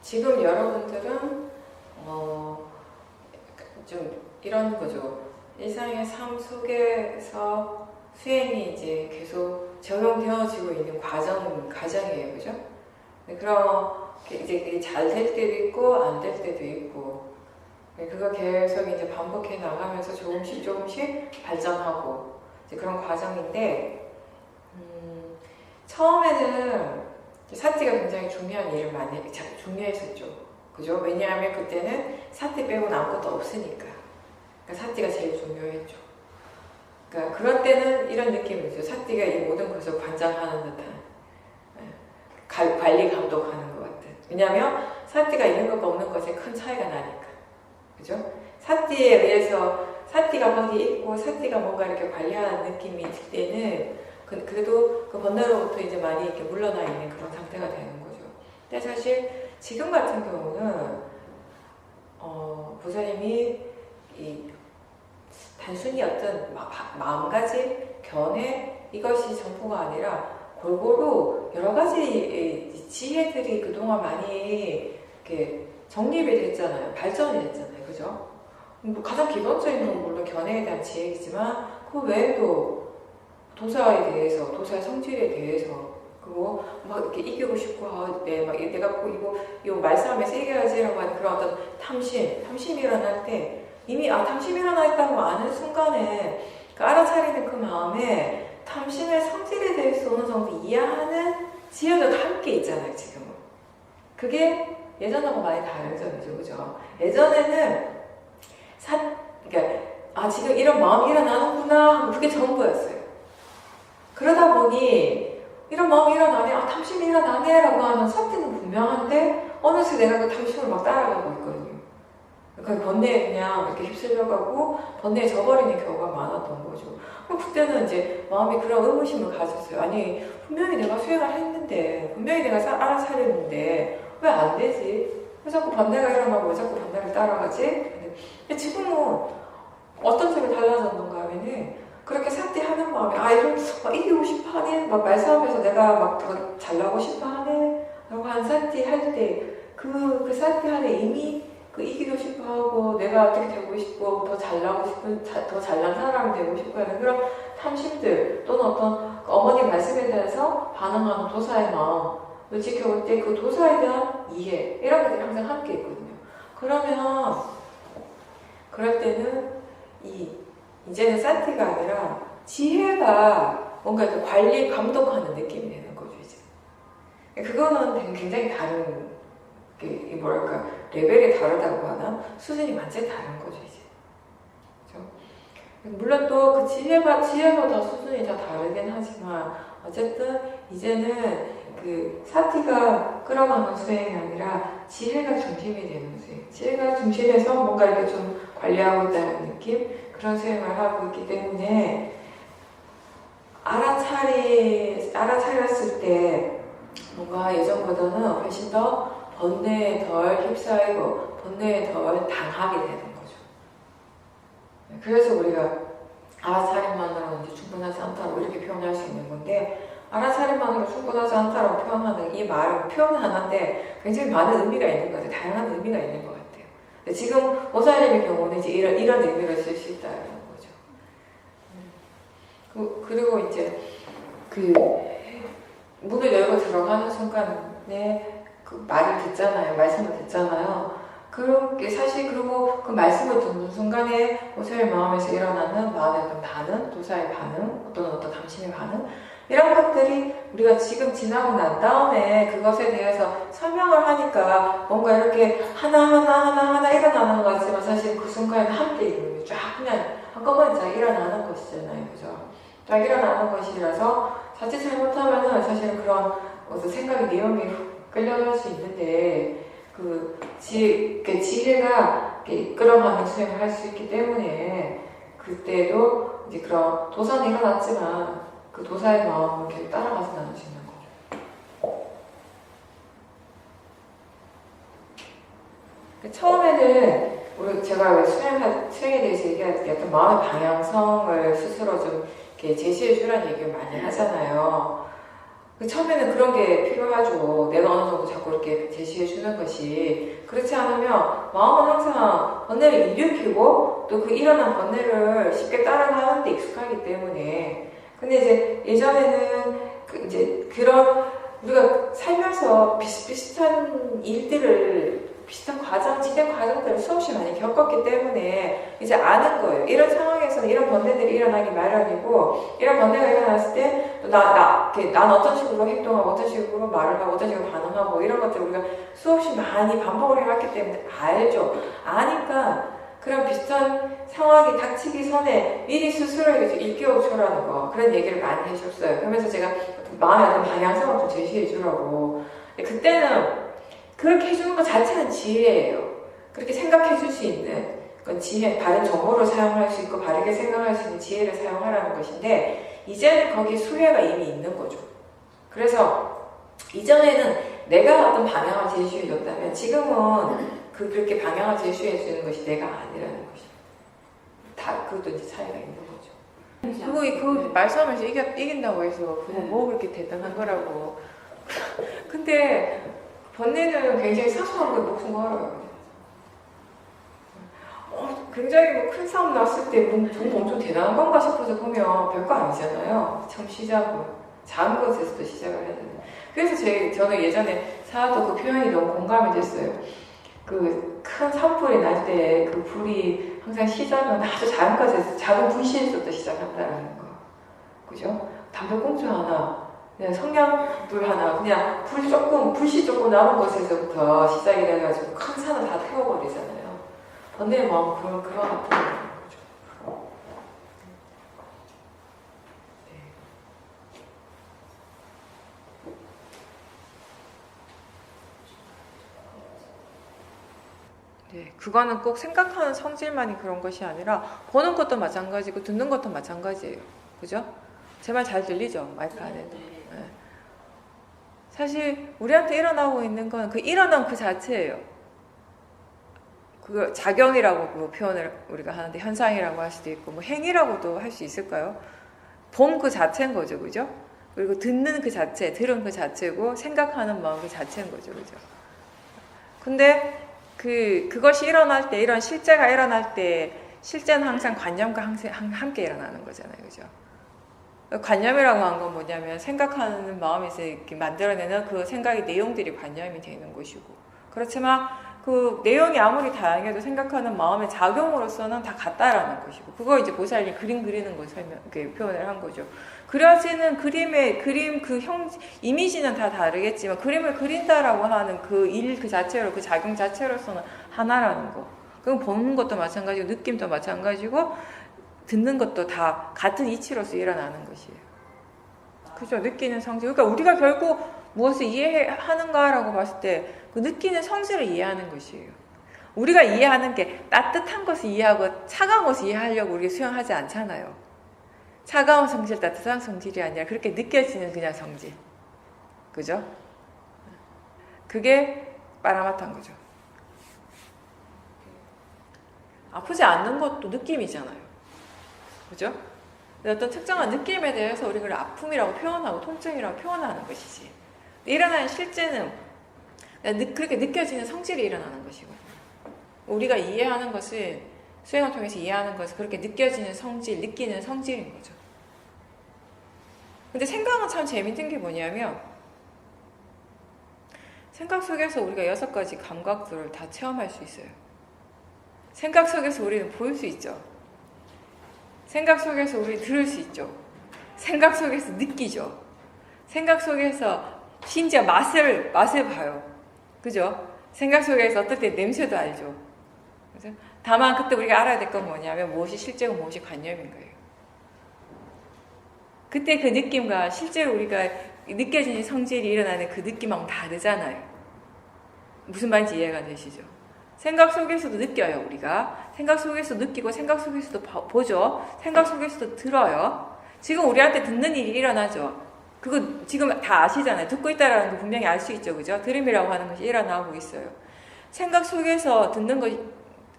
지금 여러분들은 좀 이런 거죠. 일상의 삶 속에서 수행이 이제 계속 적용되어지고 있는 과정이에요, 그죠? 그럼 이제 잘 될 때도 있고 안 될 때도 있고, 그거 계속 이제 반복해 나가면서 조금씩 발전하고 이제 그런 과정인데, 처음에는 사티가 굉장히 중요한 일을 중요했었죠. 그죠? 왜냐하면 그때는 사티 빼고는 아무것도 없으니까. 그러니까 사티가 제일 중요했죠. 그러니까 그럴 때는 이런 느낌이죠. 사티가 이 모든 것을 관장하는 듯한, 관리 감독하는 것 같은. 왜냐하면 사티가 있는 것과 없는 것에 큰 차이가 나니까. 그죠? 사티에 의해서 사티가 거기 있고 사티가 뭔가 이렇게 관리하는 느낌이 들 때는 그래도 그 번뇌로부터 이제 많이 이렇게 물러나 있는 그런 상태가 되는 거죠. 근데 사실 지금 같은 경우는 보살님이 단순히 어떤 마음가짐, 견해 이것이 전부가 아니라 골고루 여러 가지 지혜들이 그동안 많이 이렇게 정립이 됐잖아요. 발전이 됐잖아요. 그죠? 가장 기본적인 건 물론 견해에 대한 지혜이지만 그 외에도 도사에 대해서, 도사의 성질에 대해서, 그리고 막 이렇게 이기고 싶고, 내가 이거 말싸움에서 이겨야지라고 하는 그런 어떤 탐심이 일어날 때, 이미 탐심이 일어나 있다고 아는 순간에, 알아차리는 그 마음에 탐심의 성질에 대해서 어느 정도 이해하는 지혜도 함께 있잖아요, 지금은. 그게 예전하고 많이 다른 점이죠, 그죠? 예전에는, 그러니까, 지금 이런 마음이 일어나는구나, 그게 전부였어요. 그러다 보니 이런 마음이 일어나네, 탐심이 일어나네 라고 하는 사티는 분명한데 어느새 내가 그 탐심을 막 따라가고 있거든요. 그러니까 번뇌에 그냥 이렇게 휩쓸려가고 번뇌에 져버리는 경우가 많았던 거죠. 그럼 그때는 이제 마음이 그런 의무심을 가졌어요. 아니 분명히 내가 수행을 했는데, 분명히 내가 알아차렸는데 왜 안 되지? 왜 자꾸 번뇌가 일어나고 왜 자꾸 번뇌를 따라가지? 근데 지금은 어떤 점이 달라졌는가 하면은 그렇게 사티하는 마음에 이런 이기고 싶어 하네, 막 말싸움에서 내가 막 더 잘나고 싶어 하네 라고 한 사티 할 때 그 사티 안에 이미 그 이기고 싶어 하고 내가 어떻게 되고 싶고 더 잘나고 싶은, 더 잘난 사람이 되고 싶어 하는 그런 탐심들, 또는 어떤 어머니 말씀에 대해서 반응하는 도사의 마음을 지켜볼 때 그 도사에 대한 이해, 이런 것들이 항상 함께 있거든요. 그럴 때는 이제는 사티가 아니라 지혜가 뭔가 이렇게 관리, 감독하는 느낌이 되는 거죠, 이제. 그거는 굉장히 다른, 뭐랄까, 레벨이 다르다고 하나? 수준이 완전히 다른 거죠, 이제. 그죠? 물론 또 그 지혜보다 수준이 더 다르긴 하지만, 어쨌든 이제는 그 사티가 끌어가는 수행이 아니라 지혜가 중심이 되는 수행. 지혜가 중심에서 뭔가 이렇게 좀 관리하고 있다는 느낌? 그런 수행을 하고 있기 때문에 알아차렸을 때 뭔가 예전보다는 훨씬 더 번뇌에 덜 휩싸이고 번뇌에 덜 당하게 되는 거죠. 그래서 우리가 알아차림만으로는 이제 충분하지 않다고 이렇게 표현할 수 있는 건데, 알아차림만으로 충분하지 않다고 표현하는 이 말은 표현 하나인데 굉장히 많은 의미가 있는 것 같아요. 다양한 의미가 있는 것 같아요. 지금 보살님의 경우는 이제 이런 의미를 쓸 수 있다는 거죠. 그리고 이제 그 문을 열고 들어가는 순간에 그 말을 듣잖아요. 말씀을 듣잖아요. 그렇게 사실 그리고 그 말씀을 듣는 순간에 보살의 마음에서 일어나는 마음의 어떤 반응, 도사의 반응, 어떤 탐심의 반응, 이런 것들이 우리가 지금 지나고 난 다음에 그것에 대해서 설명을 하니까 뭔가 이렇게 하나하나 일어나는 것 같지만 사실 그 순간에 함께 있는 쫙 그냥 한꺼번에 쫙 일어나는 것이잖아요. 그죠? 쫙 일어나는 것이라서 자칫 잘못하면은 사실은 그런 어떤 생각의 내용이 끌려갈 수 있는데 그 지혜가 이끌어가는 수행을 할 수 있기 때문에 그때도 이제 그런 도사는 일어났지만 그 도사의 마음을 계속 따라가서 나눌 수 있는 거죠. 처음에는 제가 왜 수행에 대해서 얘기할 때 어떤 마음의 방향성을 스스로 좀 이렇게 제시해 주라는 얘기를 많이 하잖아요. 처음에는 그런 게 필요하죠. 내가 어느 정도 자꾸 이렇게 제시해 주는 것이. 그렇지 않으면 마음은 항상 번뇌를 일으키고 또 그 일어난 번뇌를 쉽게 따라가는 데 익숙하기 때문에. 근데 이제 예전에는 이제 그런 우리가 살면서 비슷비슷한 일들을 비슷한 진행 과정들을 수없이 많이 겪었기 때문에 이제 아는 거예요. 이런 상황에서는 이런 번뇌들이 일어나기 마련이고, 이런 번뇌가 일어났을 때, 난 어떤 식으로 행동하고, 어떤 식으로 말을 하고, 어떤 식으로 반응하고, 이런 것들을 우리가 수없이 많이 반복을 해왔기 때문에 알죠. 아니까, 그런 비슷한 상황이 닥치기 전에 미리 스스로에게 일깨워주라는 거, 그런 얘기를 많이 해줬어요. 그러면서 제가 마음에 어떤 방향성을 좀 제시해주라고. 그때는 그렇게 해주는 것 자체는 지혜예요. 그렇게 생각해 줄 수 있는 건 지혜, 바른 정보를 사용할 수 있고 바르게 생각할 수 있는 지혜를 사용하라는 것인데, 이제는 거기 수혜가 이미 있는 거죠. 그래서 이전에는 내가 어떤 방향을 제시해 줬다면 지금은 그렇게 방향을 제시해 주는 것이 내가 아니라는 것입니다. 그것도 이제 차이가 있는 거죠. 그거 말싸움에서 이긴다고 해서 그거 뭐 그렇게 대단한 거라고. 근데 번뇌는 굉장히 사소한 거에 목숨 걸어요. 굉장히 뭐 큰 싸움 났을 때 엄청 대단한 건가 싶어서 보면 별거 아니잖아요. 처음 시작은. 작은 것에서도 시작을 해야 되는. 그래서 저는 예전에 사도 그 표현이 너무 공감이 됐어요. 그 큰 산불이 날 때 그 불이 항상 시작은 아주 작은 것에서, 작은 불씨에서부터 시작한다는 거. 그죠? 담배꽁초 하나, 그냥 성냥불 하나, 그냥 불씨 조금 남은 곳에서부터 시작이 돼가지고 큰 산을 다 태워버리잖아요. 번뇌의 마음 그런 아픔이 있는 거죠. 네, 그거는 꼭 생각하는 성질만이 그런 것이 아니라 보는 것도 마찬가지고 듣는 것도 마찬가지예요. 그죠? 제 말 잘 들리죠? 마이크 안에도. 네. 사실 우리한테 일어나고 있는 건 그 일어난 그 자체예요. 그 작용이라고 그 표현을 우리가 하는데, 현상이라고 할 수도 있고 뭐 행위라고도 할 수 있을까요? 본 그 자체인 거죠. 그죠? 그리고 듣는 그 자체, 들은 그 자체고 생각하는 마음 그 자체인 거죠. 그죠? 근데 그것이 일어날 때, 이런 실제가 일어날 때, 실제는 항상 관념과 함께 일어나는 거잖아요. 그죠? 관념이라고 한 건 뭐냐면, 생각하는 마음에서 이렇게 만들어내는 그 생각의 내용들이 관념이 되는 것이고, 그렇지만 그 내용이 아무리 다양해도 생각하는 마음의 작용으로서는 다 같다라는 것이고, 그거 이제 보살이 그림 그리는 걸 표현을 한 거죠. 그려지는 그림 이미지는 다 다르겠지만 그림을 그린다라고 하는 그 자체로, 그 작용 자체로서는 하나라는 거. 그럼 보는 것도 마찬가지고 느낌도 마찬가지고 듣는 것도 다 같은 이치로서 일어나는 것이에요. 그죠? 느끼는 성질. 그러니까 우리가 결국 무엇을 이해하는가라고 봤을 때 그 느끼는 성질을 이해하는 것이에요. 우리가 이해하는 게 따뜻한 것을 이해하고 차가운 것을 이해하려고 우리가 수용하지 않잖아요. 차가운 성질, 따뜻한 성질이 아니라 그렇게 느껴지는 그냥 성질. 그죠? 그게 빠라마타인 거죠. 아프지 않는 것도 느낌이잖아요. 그죠? 어떤 특정한 느낌에 대해서 우리가 아픔이라고 표현하고 통증이라고 표현하는 것이지. 일어나는 실제는 그렇게 느껴지는 성질이 일어나는 것이거든요. 우리가 이해하는 것을, 수행을 통해서 이해하는 것은 그렇게 느껴지는 성질, 느끼는 성질인 거죠. 근데 생각은 참 재밌는 게 뭐냐면, 생각 속에서 우리가 6가지 감각들을 다 체험할 수 있어요. 생각 속에서 우리는 볼 수 있죠. 생각 속에서 우리 들을 수 있죠. 생각 속에서 느끼죠. 생각 속에서 심지어 맛을 봐요. 그죠? 생각 속에서 어떨 때 냄새도 알죠. 그죠? 다만 그때 우리가 알아야 될 건 뭐냐면 무엇이 실제고 무엇이 관념인 거예요. 그때 그 느낌과 실제로 우리가 느껴지는 성질이 일어나는 그 느낌하고 다르잖아요. 무슨 말인지 이해가 되시죠? 생각 속에서도 느껴요, 우리가. 생각 속에서 느끼고 생각 속에서도 보죠. 생각 속에서도 들어요. 지금 우리한테 듣는 일이 일어나죠. 그거 지금 다 아시잖아요. 듣고 있다라는 거 분명히 알 수 있죠. 그죠? 들음이라고 하는 것이 일어나고 있어요. 생각 속에서 듣는 것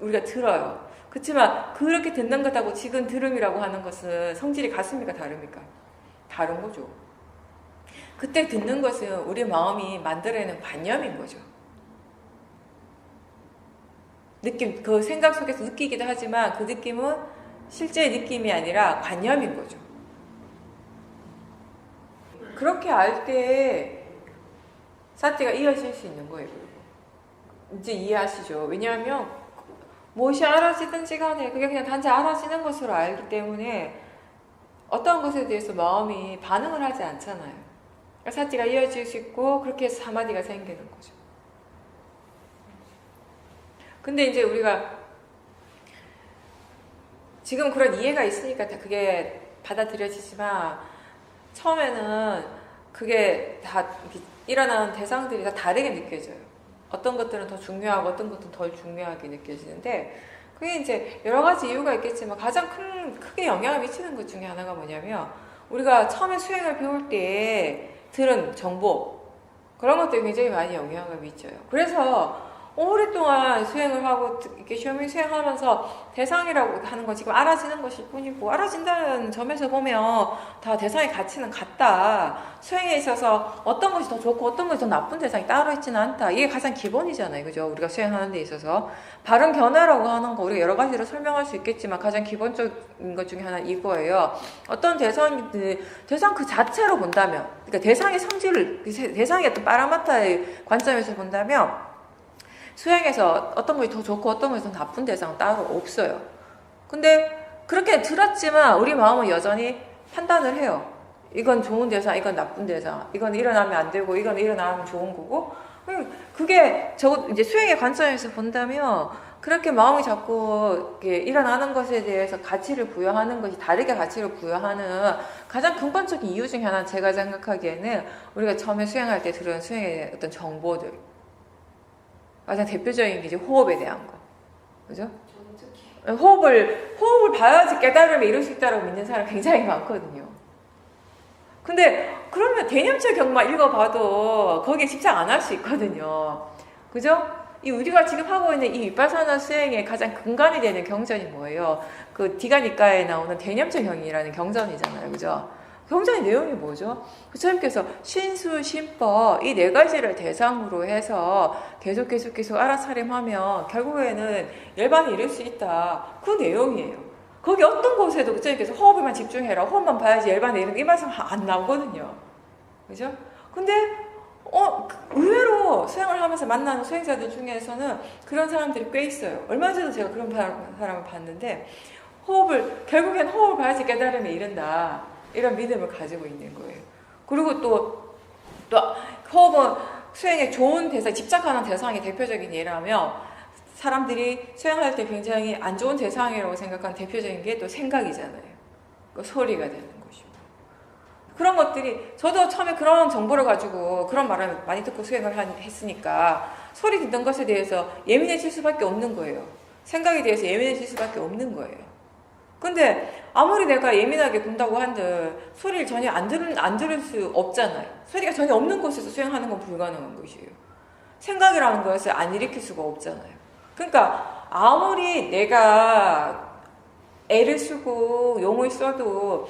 우리가 들어요. 그렇지만 그렇게 듣는 것하고 지금 들음이라고 하는 것은 성질이 같습니까? 다릅니까? 다른 거죠. 그때 듣는 것은 우리 마음이 만들어내는 관념인 거죠. 느낌, 그 생각 속에서 느끼기도 하지만 그 느낌은 실제 느낌이 아니라 관념인 거죠. 그렇게 알 때 사티가 이어질 수 있는 거예요. 이제 이해하시죠? 왜냐하면 무엇이 알아지든지 간에 그게 그냥 단지 알아지는 것으로 알기 때문에 어떤 것에 대해서 마음이 반응을 하지 않잖아요. 사티가 이어질 수 있고 그렇게 해서 사마디가 생기는 거죠. 근데 이제 우리가 지금 그런 이해가 있으니까 그게 받아들여지지만 처음에는 그게 다 일어나는 대상들이 다 다르게 느껴져요. 어떤 것들은 더 중요하고 어떤 것들은 덜 중요하게 느껴지는데 그게 이제 여러 가지 이유가 있겠지만 가장 크게 영향을 미치는 것 중에 하나가 뭐냐면 우리가 처음에 수행을 배울 때 들은 정보 그런 것들이 굉장히 많이 영향을 미쳐요. 그래서 오랫동안 수행을 하고 이렇게 쇼밍 수행하면서 대상이라고 하는 건 지금 알아지는 것일 뿐이고 알아진다는 점에서 보면 다 대상의 가치는 같다. 수행에 있어서 어떤 것이 더 좋고 어떤 것이 더 나쁜 대상이 따로 있지는 않다. 이게 가장 기본이잖아요. 그죠? 우리가 수행하는 데 있어서 바른 견해라고 하는 거 우리가 여러 가지로 설명할 수 있겠지만 가장 기본적인 것 중에 하나는 이거예요. 어떤 대상 그 자체로 본다면 그러니까 대상의 성질을 대상의 어떤 파라마타의 관점에서 본다면 수행에서 어떤 것이 더 좋고 어떤 것이 더 나쁜 대상은 따로 없어요. 근데 그렇게 들었지만 우리 마음은 여전히 판단을 해요. 이건 좋은 대상, 이건 나쁜 대상. 이건 일어나면 안 되고 이건 일어나면 좋은 거고. 그게 이제 수행의 관점에서 본다면 그렇게 마음이 자꾸 이렇게 일어나는 것에 대해서 가치를 부여하는 것이 다르게 가치를 부여하는 가장 근본적인 이유 중에 하나는 제가 생각하기에는 우리가 처음에 수행할 때 들은 수행의 어떤 정보들 가장 대표적인 게 이제 호흡에 대한 거. 그죠? 호흡을 봐야지 깨달음을 이룰 수 있다고 믿는 사람 굉장히 많거든요. 근데 그러면 대념체 경만 읽어봐도 거기에 집착 안 할 수 있거든요. 그죠? 우리가 지금 하고 있는 이 위파사나 수행의 가장 근간이 되는 경전이 뭐예요? 그 디가니카에 나오는 대념체 경이라는 경전이잖아요. 그죠? 경전의 내용이 뭐죠? 부처님께서 신수, 신법 이 네 가지를 대상으로 해서 계속 알아차림하면 결국에는 열반에 이룰 수 있다. 그 내용이에요. 거기 어떤 곳에도 부처님께서 호흡에만 집중해라. 호흡만 봐야지 열반에 이르는 이 말씀 안 나오거든요. 그죠? 근데 의외로 수행을 하면서 만나는 수행자들 중에서는 그런 사람들이 꽤 있어요. 얼마 전에 제가 그런 사람을 봤는데 결국엔 호흡을 봐야지 깨달음에 이른다. 이런 믿음을 가지고 있는 거예요. 그리고 또 호흡은 수행에 좋은 대상, 집착하는 대상이 대표적인 예라면 사람들이 수행할 때 굉장히 안 좋은 대상이라고 생각하는 대표적인 게 또 생각이잖아요. 그 소리가 되는 것이고. 그런 것들이 저도 처음에 그런 정보를 가지고 그런 말을 많이 듣고 수행을 했으니까 소리 듣는 것에 대해서 예민해질 수밖에 없는 거예요. 생각에 대해서 예민해질 수밖에 없는 거예요. 근데 아무리 내가 예민하게 본다고 한들 소리를 전혀 안 들을 수 없잖아요. 소리가 전혀 없는 곳에서 수행하는 건 불가능한 것이에요. 생각이라는 것을 안 일으킬 수가 없잖아요. 그러니까 아무리 내가 애를 쓰고 용을 써도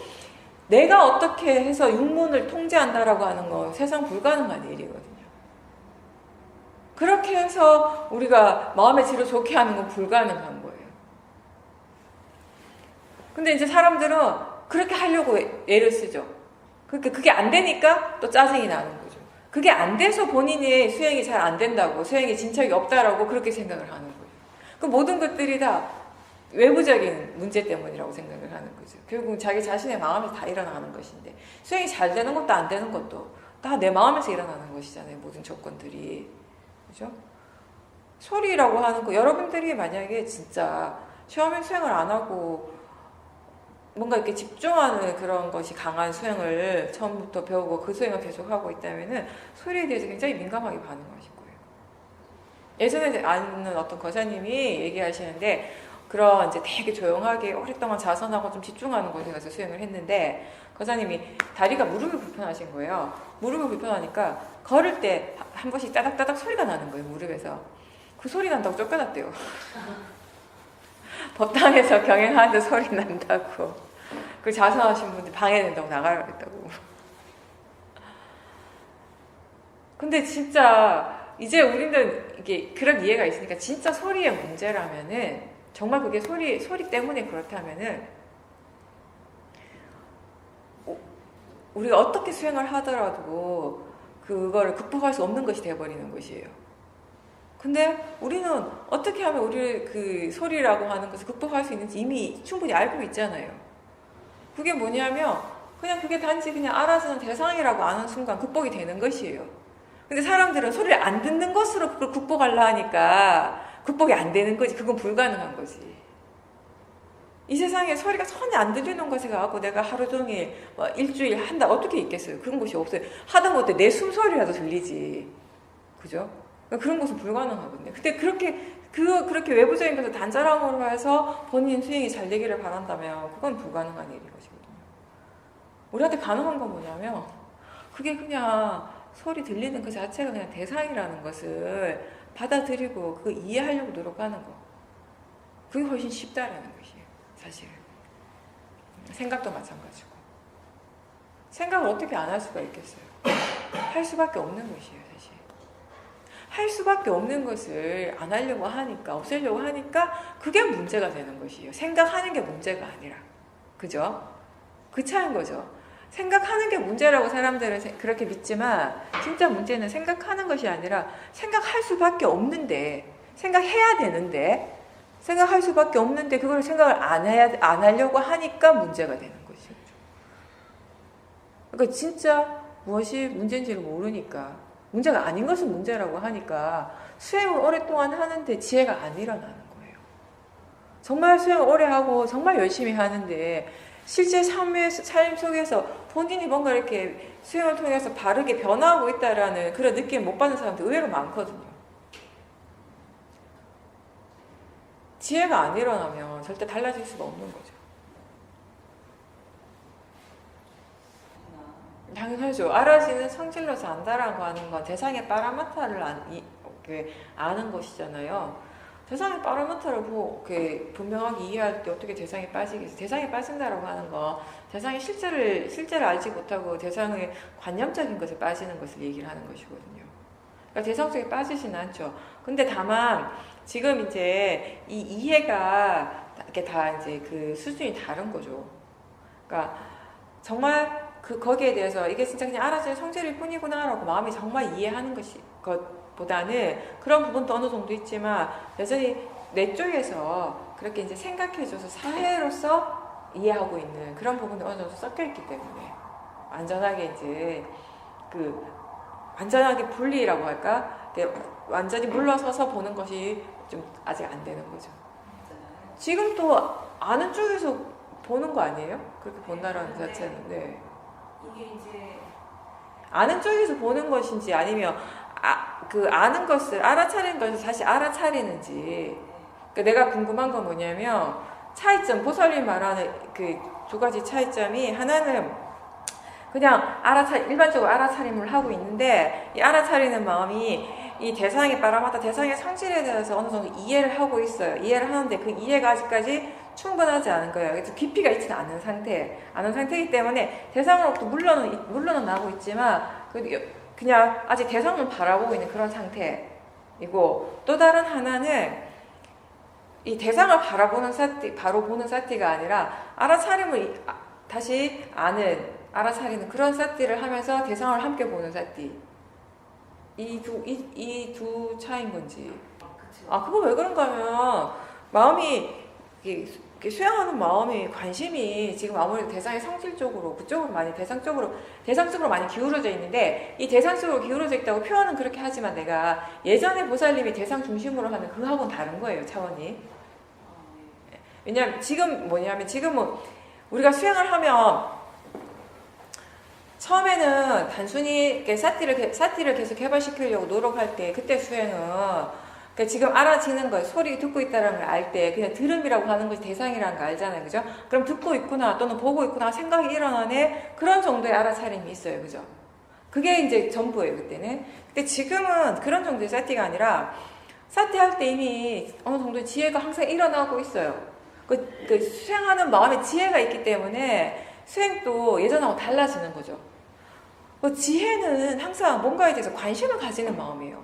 내가 어떻게 해서 육문을 통제한다라고 하는 건 세상 불가능한 일이거든요. 그렇게 해서 우리가 마음의 질을 좋게 하는 건 불가능한 거예요. 근데 이제 사람들은 그렇게 하려고 애를 쓰죠. 그러니까 그게 안 되니까 또 짜증이 나는 거죠. 그게 안 돼서 본인의 수행이 잘 안 된다고, 수행에 진척이 없다라고 그렇게 생각을 하는 거예요. 그 모든 것들이 다 외부적인 문제 때문이라고 생각을 하는 거죠. 결국 자기 자신의 마음에서 다 일어나는 것인데 수행이 잘 되는 것도 안 되는 것도 다 내 마음에서 일어나는 것이잖아요. 모든 조건들이. 그죠? 소리라고 하는 거 여러분들이 만약에 진짜 처음에 수행을 안 하고 뭔가 이렇게 집중하는 그런 것이 강한 수행을 처음부터 배우고 그 수행을 계속하고 있다면은 소리에 대해서 굉장히 민감하게 반응하실 거예요. 예전에 아는 어떤 거사님이 얘기하시는데 그런 이제 되게 조용하게 오랫동안 자선하고 좀 집중하는 곳에 가서 수행을 했는데 거사님이 다리가 무릎이 불편하신 거예요. 무릎이 불편하니까 걸을 때 한 번씩 따닥따닥 소리가 나는 거예요. 무릎에서. 그 소리 난다고 쫓겨났대요. 법당에서 경행하는데 소리 난다고. 그 자선하신 분들 방해된다고 나가라 그랬다고. 근데 진짜 이제 우리는 이게 그런 이해가 있으니까 진짜 소리의 문제라면은 정말 그게 소리 때문에 그렇다면은 우리가 어떻게 수행을 하더라도 그거를 극복할 수 없는 것이 되어버리는 것이에요. 근데 우리는 어떻게 하면 우리 그 소리라고 하는 것을 극복할 수 있는지 이미 충분히 알고 있잖아요. 그게 뭐냐면 그냥 그게 단지 그냥 알아서는 대상이라고 아는 순간 극복이 되는 것이에요. 근데 사람들은 소리를 안 듣는 것으로 그걸 극복하려 하니까 극복이 안 되는 거지. 그건 불가능한 거지. 이 세상에 소리가 전혀 안 들리는 것에 가고 내가 하루 종일 뭐 일주일 한 달 어떻게 있겠어요? 그런 것이 없어요. 하다못해 내 숨소리라도 들리지. 그죠? 그러니까 그런 것은 불가능하거든요. 근데 그렇게 외부적인 것을 단절함으로 해서 본인 수행이 잘 되기를 바란다면 그건 불가능한 일인 것이거든요. 우리한테 가능한 건 뭐냐면 그게 그냥 소리 들리는 그 자체가 그냥 대상이라는 것을 받아들이고 그 이해하려고 노력하는 거. 그게 훨씬 쉽다라는 것이에요. 사실은. 생각도 마찬가지고. 생각을 어떻게 안 할 수가 있겠어요? 할 수밖에 없는 것이에요, 사실. 할 수밖에 없는 것을 안 하려고 하니까, 없애려고 하니까 그게 문제가 되는 것이에요. 생각하는 게 문제가 아니라. 그죠? 그 차이인 거죠. 생각하는 게 문제라고 사람들은 그렇게 믿지만 진짜 문제는 생각하는 것이 아니라 생각할 수밖에 없는데, 생각해야 되는데, 생각할 수밖에 없는데 그걸 생각을 안 하려고 하니까 문제가 되는 것이죠. 그러니까 진짜 무엇이 문제인지를 모르니까 문제가 아닌 것은 문제라고 하니까 수행을 오랫동안 하는데 지혜가 안 일어나는 거예요. 정말 수행을 오래 하고 정말 열심히 하는데 실제 삶 속에서 본인이 뭔가 이렇게 수행을 통해서 바르게 변화하고 있다라는 그런 느낌 못 받는 사람들 의외로 많거든요. 지혜가 안 일어나면 절대 달라질 수가 없는 거죠. 당연하죠. 알아지는 성질로서 안다라고 하는 건 대상의 빠라마타를 아는 것이잖아요. 대상의 빠라마타를 분명하게 이해할 때 어떻게 대상에 빠지겠어요? 대상에 빠진다라고 하는 건 대상의 실제를 알지 못하고 대상의 관념적인 것에 빠지는 것을 얘기를 하는 것이거든요. 그러니까 대상 속에 빠지진 않죠. 근데 다만 지금 이제 이 이해가 이렇게 다 이제 그 수준이 다른 거죠. 그러니까 정말 거기에 대해서 이게 진짜 그냥 알아질 성질일 뿐이구나라고 마음이 정말 이해하는 것보다는 그런 부분도 어느 정도 있지만 여전히 내 쪽에서 그렇게 이제 생각해줘서 사회로서 이해하고 있는 그런 부분이 어느 정도 섞여 있기 때문에 완전하게 이제 완전하게 분리라고 할까? 완전히 물러서서 보는 것이 좀 아직 안 되는 거죠. 지금 또 아는 쪽에서 보는 거 아니에요? 그렇게 본다라는 그 자체는. 네. 이게 이제 아는 쪽에서 보는 것인지 아니면 아는 것을 알아차리는 것을 다시 알아차리는지. 그러니까 내가 궁금한 건 뭐냐면 차이점, 보살님 말하는 그 두 가지 차이점이 하나는 그냥 일반적으로 알아차림을 하고 있는데 이 알아차리는 마음이 이 대상에 빠라마타 대상의 성질에 대해서 어느 정도 이해를 하고 있어요. 이해를 하는데 그 이해가 아직까지 충분하지 않은 거예요. 그래서 깊이가 있지는 않은 상태이기 때문에 대상으로부터 물론은 나고 있지만 그냥 아직 대상만 바라보고 있는 그런 상태이고 또 다른 하나는 이 대상을 바로 보는 사티가 아니라 알아차림을 다시 알아차리는 그런 사티를 하면서 대상을 함께 보는 사티. 이 두 차이인 건지. 그거 왜 그런가 하면 마음이 이렇게 수행하는 마음이 관심이 지금 아무래도 대상의 성질 쪽으로 그쪽으로 많이 대상 쪽으로 많이 기울어져 있는데 이 대상 쪽으로 기울어져 있다고 표현은 그렇게 하지만 내가 예전에 보살님이 대상 중심으로 하는 그거하고는 다른 거예요, 차원이. 왜냐하면 지금은 우리가 수행을 하면 처음에는 단순히 사티를 계속 개발시키려고 노력할 때 그때 수행은 그러니까 지금 알아지는 거, 소리 듣고 있다는 걸 알 때 그냥 들음이라고 하는 것이 대상이라는 거 알잖아요. 그죠? 그럼 듣고 있구나 또는 보고 있구나 생각이 일어나네 그런 정도의 알아차림이 있어요. 그죠? 그게 이제 전부예요. 그때는. 근데 지금은 그런 정도의 사티가 아니라 사티 할 때 이미 어느 정도 지혜가 항상 일어나고 있어요. 그 수행하는 마음에 지혜가 있기 때문에 수행도 예전하고 달라지는 거죠. 지혜는 항상 뭔가에 대해서 관심을 가지는 마음이에요.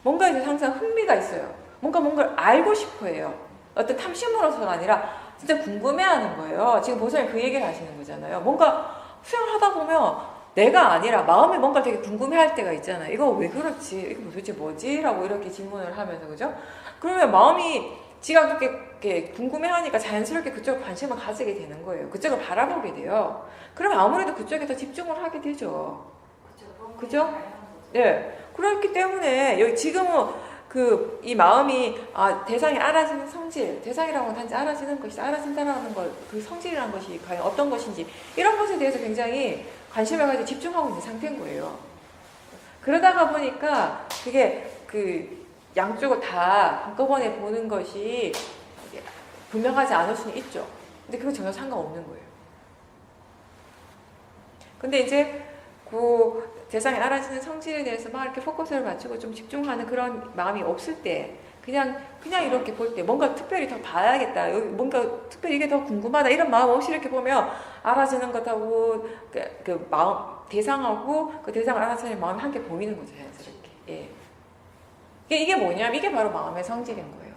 뭔가에 대해서 항상 흥미가 있어요. 뭔가를 알고 싶어 해요. 어떤 탐심으로서가 아니라 진짜 궁금해하는 거예요. 지금 보살님 그 얘기를 하시는 거잖아요. 뭔가 수행을 하다 보면 내가 아니라 마음이 뭔가 되게 궁금해할 때가 있잖아요. 이거 왜 그렇지? 이거 도대체 뭐지? 라고 이렇게 질문을 하면서, 그죠? 그러면 마음이 지가 그렇게 궁금해하니까 자연스럽게 그쪽에 관심을 가지게 되는 거예요. 그쪽을 바라보게 돼요. 그러면 아무래도 그쪽에 더 집중을 하게 되죠. 그죠? 네. 그렇기 때문에 여기 지금은 이 마음이 대상이 알아지는 성질, 대상이라고 하는 단지 알아지는 것이, 알아진다라는 것, 그 성질이라는 것이 과연 어떤 것인지 이런 것에 대해서 굉장히 관심을 가지고 집중하고 있는 상태인 거예요. 그러다가 보니까 그게 양쪽을 다 한꺼번에 보는 것이 분명하지 않을 수는 있죠. 근데 그거 전혀 상관없는 거예요. 근데 이제 대상이 알아지는 성질에 대해서 막 이렇게 포커스를 맞추고 좀 집중하는 그런 마음이 없을 때, 그냥 이렇게 볼 때 뭔가 특별히 더 봐야겠다, 여기 뭔가 특별히 이게 더 궁금하다 이런 마음 없이 이렇게 보면 알아지는 것하고 그 마음, 대상하고 그 대상을 알아차리는 마음이 함께 보이는 거죠, 자연스럽게. 예. 이게 뭐냐면 이게 바로 마음의 성질인 거예요.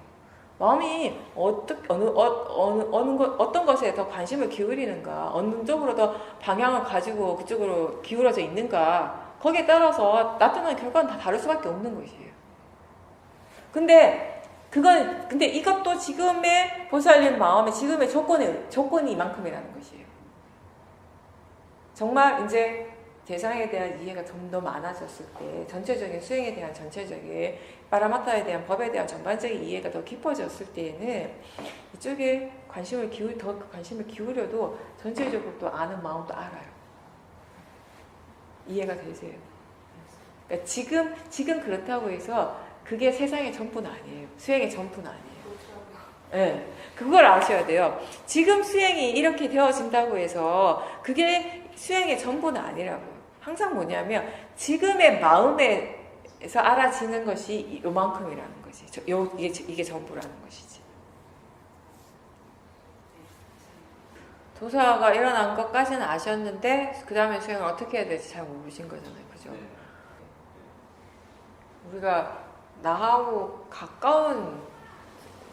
마음이 어떤 것에 더 관심을 기울이는가, 어느 쪽으로 더 방향을 가지고 그쪽으로 기울어져 있는가, 거기에 따라서 나타나는 결과는 다 다를 수밖에 없는 것이에요. 근데 이것도 지금의 보살님 마음의 지금의 조건이 이만큼이라는 것이에요. 정말 이제 대상에 대한 이해가 좀 더 많아졌을 때, 전체적인 수행에 대한 전체적인 파라마타에 대한 법에 대한 전반적인 이해가 더 깊어졌을 때에는 이쪽에 관심을 기울여도 전체적으로 또 아는 마음도 알아요. 이해가 되세요? 그러니까 지금 그렇다고 해서 그게 세상의 전부는 아니에요. 수행의 전부는 아니에요. 네, 그걸 아셔야 돼요. 지금 수행이 이렇게 되어진다고 해서 그게 수행의 전부는 아니라고요. 항상 뭐냐면 지금의 마음에서 알아지는 것이 요만큼이라는 것이, 이게 전부라는 것이지. 도사가 일어난 것까지는 아셨는데 그 다음에 수행을 어떻게 해야 될지 잘 모르신 거잖아요. 그죠? 우리가 나하고 가까운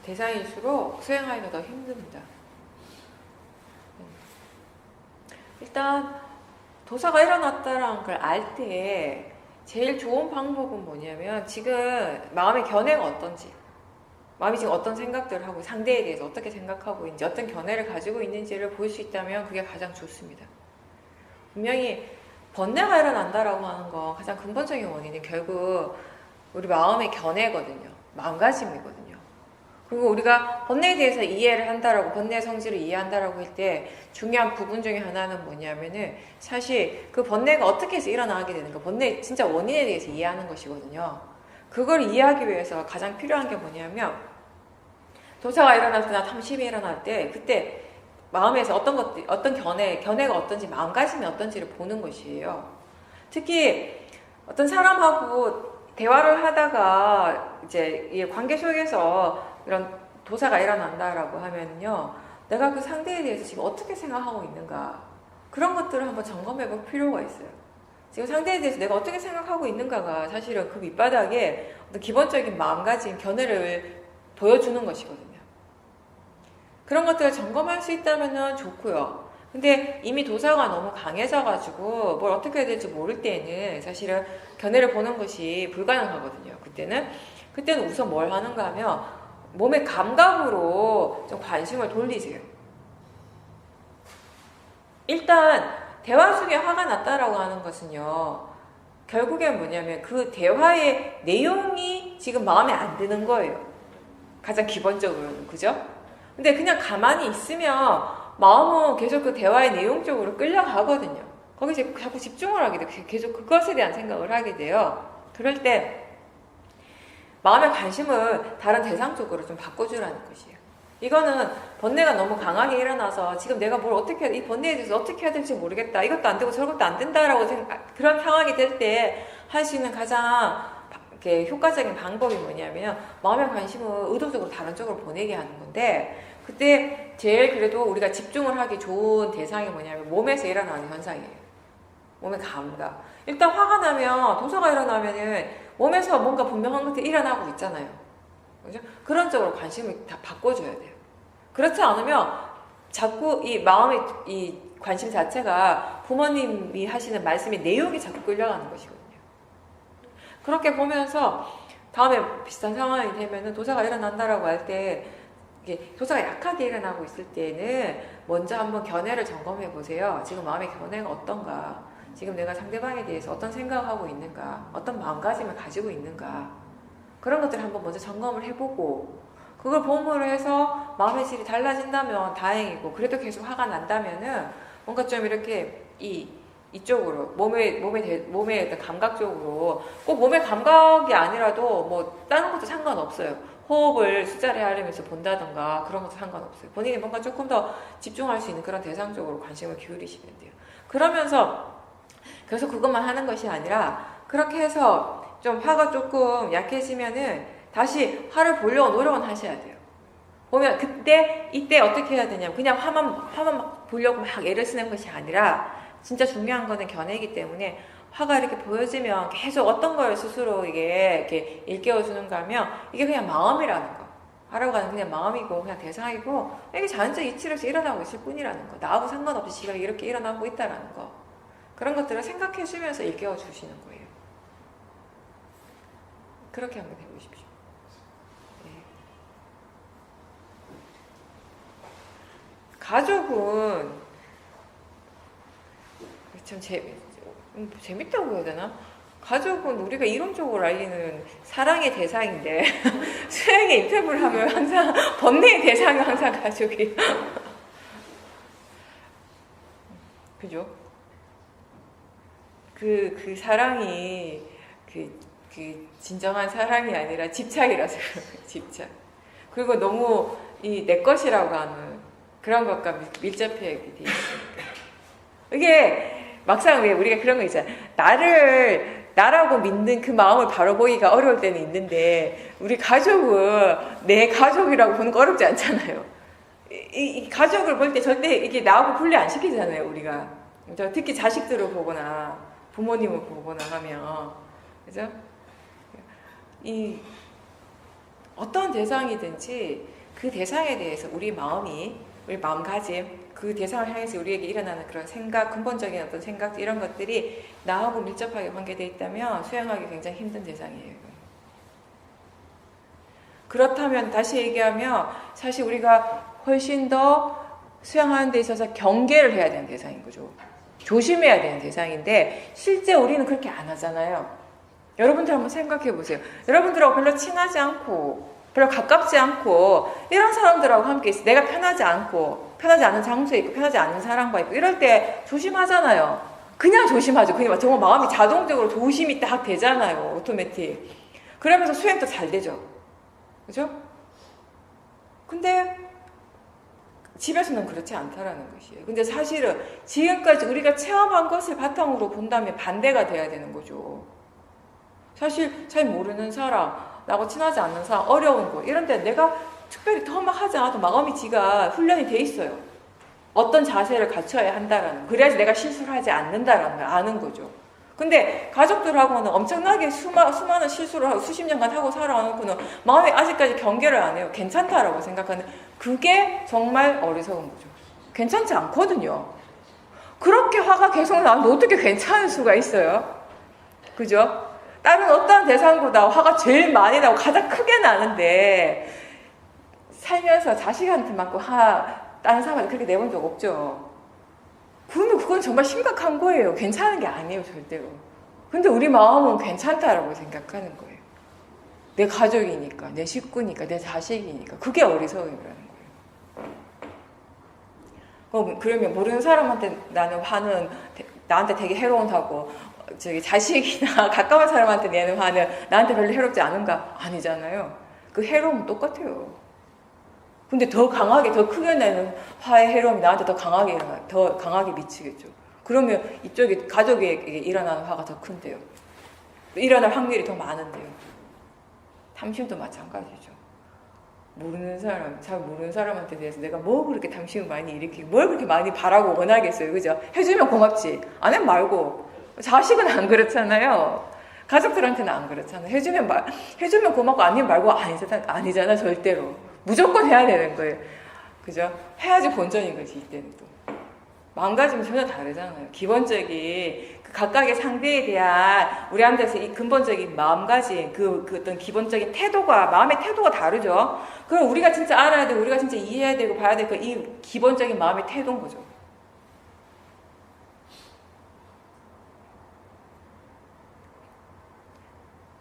대상일수록 수행하기가 더 힘듭니다. 일단 도사가 일어났다라는 걸 알 때 제일 좋은 방법은 뭐냐면 지금 마음의 견해가 어떤지, 마음이 지금 어떤 생각들을 하고 상대에 대해서 어떻게 생각하고 있는지, 어떤 견해를 가지고 있는지를 볼 수 있다면 그게 가장 좋습니다. 분명히 번뇌가 일어난다라고 하는 건 가장 근본적인 원인이 결국 우리 마음의 견해거든요. 마음가짐이거든요. 그리고 우리가 번뇌에 대해서 이해를 한다라고, 번뇌의 성질을 이해한다라고 할 때 중요한 부분 중에 하나는 뭐냐면은 사실 그 번뇌가 어떻게 해서 일어나게 되는가, 번뇌의 진짜 원인에 대해서 이해하는 것이거든요. 그걸 이해하기 위해서 가장 필요한 게 뭐냐면 도사가 일어날 때나 탐심이 일어날 때 그때 마음에서 어떤 견해가 어떤지, 마음가짐이 어떤지를 보는 것이에요. 특히 어떤 사람하고 대화를 하다가 이제 이 관계 속에서 이런 도사가 일어난다라고 하면요, 내가 그 상대에 대해서 지금 어떻게 생각하고 있는가, 그런 것들을 한번 점검해 볼 필요가 있어요. 지금 상대에 대해서 내가 어떻게 생각하고 있는가가 사실은 그 밑바닥에 어떤 기본적인 마음가짐, 견해를 보여주는 것이거든요. 그런 것들을 점검할 수 있다면 좋고요. 근데 이미 도사가 너무 강해져가지고 뭘 어떻게 해야 될지 모를 때는 사실은 견해를 보는 것이 불가능하거든요. 그때는 우선 뭘 하는가 하면 몸의 감각으로 좀 관심을 돌리세요. 일단 대화 속에 화가 났다라고 하는 것은요, 결국엔 뭐냐면 그 대화의 내용이 지금 마음에 안 드는 거예요. 가장 기본적으로는. 그죠? 근데 그냥 가만히 있으면 마음은 계속 그 대화의 내용 쪽으로 끌려가거든요. 거기서 자꾸 집중을 하게 돼요. 계속 그것에 대한 생각을 하게 돼요. 그럴 때 마음의 관심을 다른 대상 쪽으로 좀 바꿔주라는 것이에요. 이거는 번뇌가 너무 강하게 일어나서 지금 내가 이 번뇌에 대해서 어떻게 해야 될지 모르겠다, 이것도 안 되고 저것도 안 된다라고 그런 상황이 될 때 할 수 있는 가장 효과적인 방법이 뭐냐면 마음의 관심을 의도적으로 다른 쪽으로 보내게 하는 건데, 그때 제일 그래도 우리가 집중을 하기 좋은 대상이 뭐냐면 몸에서 일어나는 현상이에요. 몸의 감각. 일단 화가 나면, 도사가 일어나면은 몸에서 뭔가 분명한 것들이 일어나고 있잖아요. 그죠? 그런 쪽으로 관심을 다 바꿔줘야 돼요. 그렇지 않으면 자꾸 이 마음의 이 관심 자체가 부모님이 하시는 말씀의 내용이 자꾸 끌려가는 것이거든요. 그렇게 보면서 다음에 비슷한 상황이 되면은 도사가 일어난다라고 할 때, 이게 도사가 약하게 일어나고 있을 때는 먼저 한번 견해를 점검해 보세요. 지금 마음의 견해가 어떤가? 지금 내가 상대방에 대해서 어떤 생각을 하고 있는가? 어떤 마음가짐을 가지고 있는가? 그런 것들을 한번 먼저 점검을 해보고, 그걸 본으로 해서 마음의 질이 달라진다면 다행이고, 그래도 계속 화가 난다면은 뭔가 좀 이렇게 이쪽으로 몸의 어떤 감각 쪽으로, 꼭 몸의 감각이 아니라도 뭐 다른 것도 상관없어요. 호흡을 수자리 하려면서 본다던가 그런 것도 상관없어요. 본인이 뭔가 조금 더 집중할 수 있는 그런 대상 쪽으로 관심을 기울이시면 돼요. 그러면서 계속 그것만 하는 것이 아니라, 그렇게 해서 좀 화가 조금 약해지면은 다시 화를 보려고 노력은 하셔야 돼요. 보면 이때 어떻게 해야 되냐면, 그냥 화만 막 보려고 막 애를 쓰는 것이 아니라, 진짜 중요한 거는 견해이기 때문에 화가 이렇게 보여지면 계속 어떤 걸 스스로 이렇게 일깨워주는가 하면, 이게 그냥 마음이라는 거. 화라고 하는 그냥 마음이고, 그냥 대상이고, 이게 자연적 이치로서 일어나고 있을 뿐이라는 거. 나하고 상관없이 지가 이렇게 일어나고 있다라는 거. 그런 것들을 생각해 주면서 일깨워 주시는 거예요. 그렇게 한번 해보십시오. 네. 가족은 참 재밌다고 해야 되나? 가족은 우리가 이론적으로 알기는 사랑의 대상인데 수행의 인터뷰를 하면 항상 번뇌의 대상이 항상 가족이 그죠? 그 사랑이 그 진정한 사랑이 아니라 집착이라서 그런 거예요. 집착. 그리고 너무 내 것이라고 하는 그런 것과 밀접해 돼 있으니까. 이게 막상 왜 우리가 그런 거 있잖아요. 나라고 믿는 그 마음을 바로 보기가 어려울 때는 있는데, 우리 가족은 내 가족이라고 보는 거 어렵지 않잖아요. 이 가족을 볼 때 절대 이게 나하고 분리 안 시키잖아요, 우리가. 특히 자식들을 보거나 부모님을 보거나 하면. 그죠? 어떤 대상이든지 그 대상에 대해서 우리 마음가짐, 그 대상을 향해서 우리에게 일어나는 그런 생각, 근본적인 어떤 생각, 이런 것들이 나하고 밀접하게 관계되어 있다면 수행하기 굉장히 힘든 대상이에요. 그렇다면 다시 얘기하면 사실 우리가 훨씬 더 수행하는 데 있어서 경계를 해야 되는 대상인 거죠. 조심해야 되는 대상인데 실제 우리는 그렇게 안 하잖아요. 여러분들 한번 생각해 보세요. 여러분들하고 별로 친하지 않고 별로 가깝지 않고 이런 사람들하고 함께 있어. 내가 편하지 않은 장소에 있고 편하지 않은 사람과 있고 이럴 때 조심하잖아요. 그냥 조심하죠. 그냥 정말 마음이 자동적으로 조심이 딱 되잖아요. 오토매틱. 그러면서 수행도 잘 되죠. 그죠? 근데 집에서는 그렇지 않다라는 것이에요. 근데 사실은 지금까지 우리가 체험한 것을 바탕으로 본다면 반대가 돼야 되는 거죠. 사실 잘 모르는 사람, 나하고 친하지 않는 사람, 어려운 거 이런 데 내가 특별히 더 막 하지 않아도 마음이 지가 훈련이 돼 있어요. 어떤 자세를 갖춰야 한다라는 거. 그래야지 내가 실수를 하지 않는다라는 걸 아는 거죠. 근데 가족들하고는 엄청나게 수많은 실수를 하고 수십 년간 하고 살아놓고는 마음이 아직까지 경계를 안 해요. 괜찮다라고 생각하는, 그게 정말 어리석은 거죠. 괜찮지 않거든요. 그렇게 화가 계속 나는데 어떻게 괜찮을 수가 있어요? 그죠? 다른 어떠한 대상보다 화가 제일 많이 나고 가장 크게 나는데 살면서 자식한테만큼 다른 사람한테 그렇게 내본 적 없죠. 그러면 그건 정말 심각한 거예요. 괜찮은 게 아니에요, 절대로. 근데 우리 마음은 괜찮다라고 생각하는 거예요. 내 가족이니까, 내 식구니까, 내 자식이니까. 그게 어리석음이라는 거예요. 그러면 모르는 사람한테 나는 화는 나한테 되게 해로운다고, 자식이나 가까운 사람한테 내는 화는 나한테 별로 해롭지 않은가? 아니잖아요. 그 해로움은 똑같아요. 근데 더 강하게, 더 크게 내는 화의 해로움이 나한테 더 강하게 미치겠죠. 그러면 이쪽에 가족에게 일어나는 화가 더 큰데요. 일어날 확률이 더 많은데요. 탐심도 마찬가지죠. 잘 모르는 사람한테 대해서 내가 뭐 그렇게 탐심을 많이 일으키고 뭘 그렇게 많이 바라고 원하겠어요. 그죠? 해주면 고맙지. 안 하면 말고. 자식은 안 그렇잖아요. 가족들한테는 안 그렇잖아요. 해주면 고맙고 아니면 말고 아니잖아, 절대로. 무조건 해야 되는 거예요. 그죠? 해야지 본전인 거지, 이때는 또. 마음가짐이 전혀 다르잖아요. 기본적인 그 각각의 상대에 대한 우리한테서 이 근본적인 마음가짐, 그 어떤 기본적인 태도가, 마음의 태도가 다르죠. 그럼 우리가 진짜 알아야 되고, 우리가 진짜 이해해야 되고, 봐야 되고, 이 기본적인 마음의 태도인 거죠.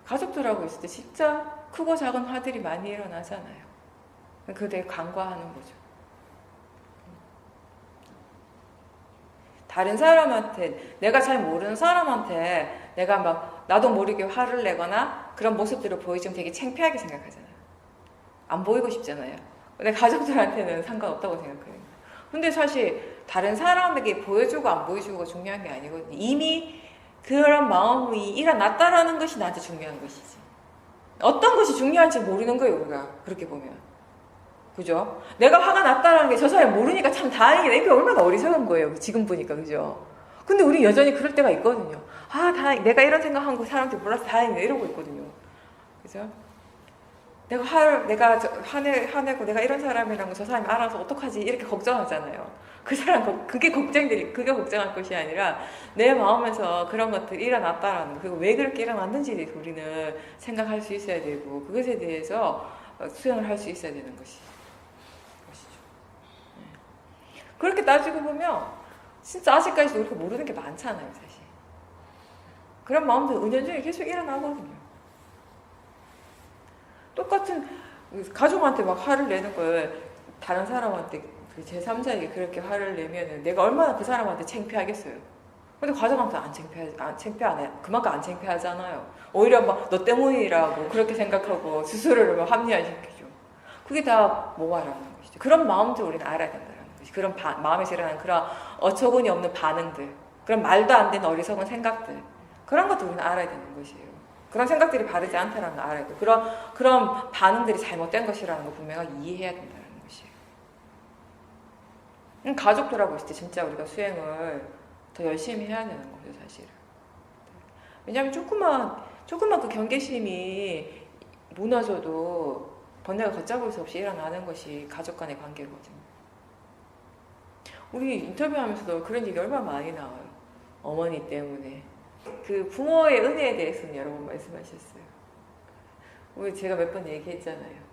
가족들하고 있을 때 진짜 크고 작은 화들이 많이 일어나잖아요. 그거 되게 간과하는 거죠. 다른 사람한테, 내가 잘 모르는 사람한테 내가 막 나도 모르게 화를 내거나 그런 모습들을 보여주면 되게 창피하게 생각하잖아요. 안 보이고 싶잖아요. 근데 가족들한테는 상관없다고 생각해요. 근데 사실 다른 사람에게 보여주고 안 보여주고가 중요한 게 아니거든요. 이미 그런 마음이 일어났다라는 것이 나한테 중요한 것이지. 어떤 것이 중요한지 모르는 거예요, 우리가. 그렇게 보면. 그죠? 내가 화가 났다라는 게 저 사람이 모르니까 참 다행이다. 이게 얼마나 어리석은 거예요. 지금 보니까. 그죠? 근데 우리 여전히 그럴 때가 있거든요. 내가 이런 생각한 거 사람들이 몰라서 다행이다. 이러고 있거든요. 그죠? 내가 화내고 내가 이런 사람이라는 거 저 사람이 알아서 어떡하지? 이렇게 걱정하잖아요. 그 사람, 그게 걱정할 것이 아니라 내 마음에서 그런 것들이 일어났다라는 거. 그리고 왜 그렇게 일어났는지 우리는 생각할 수 있어야 되고, 그것에 대해서 수행을 할 수 있어야 되는 것이죠. 그렇게 따지고 보면 진짜 아직까지도 우리가 모르는 게 많잖아요, 사실. 그런 마음들 은연중에 계속 일어나거든요. 똑같은 가족한테 막 화를 내는 걸 다른 사람한테 제3자에게 그렇게 화를 내면은 내가 얼마나 그 사람한테 창피하겠어요. 근데 가족한테 창피 안 해. 그만큼 안 창피하잖아요. 오히려 막 너 때문이라고 그렇게 생각하고 스스로를 막 합리화시키죠. 그게 다 뭐가라는 것이죠. 그런 마음들 우리는 알아야 된다는 것이. 그런 마음에서 일어나는 그런 어처구니 없는 반응들, 그런 말도 안 되는 어리석은 생각들, 그런 것도 우리는 알아야 되는 것이에요. 그런 생각들이 바르지 않다는 걸 알아야 돼. 그런 반응들이 잘못된 것이라는 걸 분명하게 이해해야 된다는 것이에요. 가족들하고 있을 때 진짜 우리가 수행을 더 열심히 해야 되는 거죠, 사실은. 왜냐하면 조금만 그 경계심이 무너져도 번뇌가 걷잡을 수 없이 일어나는 것이 가족 간의 관계거든요. 우리 인터뷰하면서도 그런 얘기 얼마나 많이 나와요. 어머니 때문에. 그 부모의 은혜에 대해서는 여러 번 말씀하셨어요. 우리 제가 몇 번 얘기했잖아요.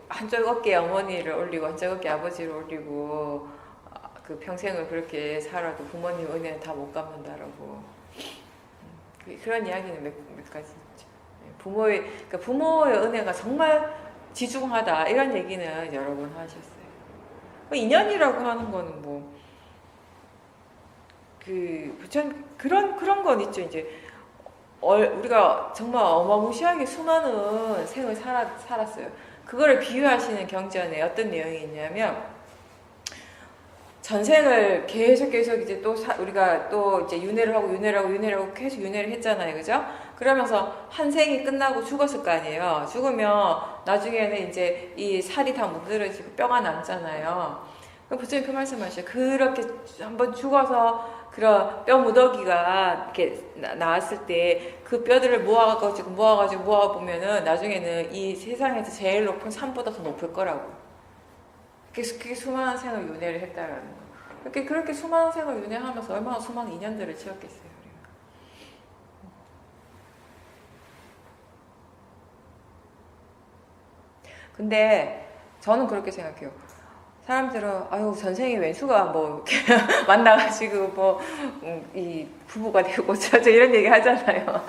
한쪽 어깨에 어머니를 올리고 한쪽 어깨에 아버지를 올리고 그 평생을 그렇게 살아도 부모님 은혜는 다 못 갚는다라고. 그런 이야기는 몇 가지 있죠. 부모의 은혜가 정말 지중하다 이런 얘기는 여러 번 하셨어요. 인연이라고 하는 거는 그런 건 있죠. 이제 우리가 정말 어마무시하게 수많은 생을 살았어요. 그거를 비유하시는 경전에 어떤 내용이 있냐면, 전생을 계속 이제 우리가 또 이제 윤회를 하고 계속 윤회를 했잖아요. 그죠? 그러면서 한 생이 끝나고 죽었을 거 아니에요. 죽으면 나중에는 이제 이 살이 다 무너지고 뼈가 남잖아요. 부처님 그 말씀하셔요. 그렇게 한번 죽어서 그런 뼈 무더기가 이렇게 나왔을 때 그 뼈들을 모아보면은 나중에는 이 세상에서 제일 높은 산보다 더 높을 거라고. 그게 수많은 생을 윤회를 했다라는 거. 그렇게 수많은 생을 윤회하면서 얼마나 수많은 인연들을 지었겠어요. 우리가. 근데 저는 그렇게 생각해요. 사람들은 전생에 왼수가 이렇게 만나가지고 이 부부가 되고 저저 이런 얘기 하잖아요.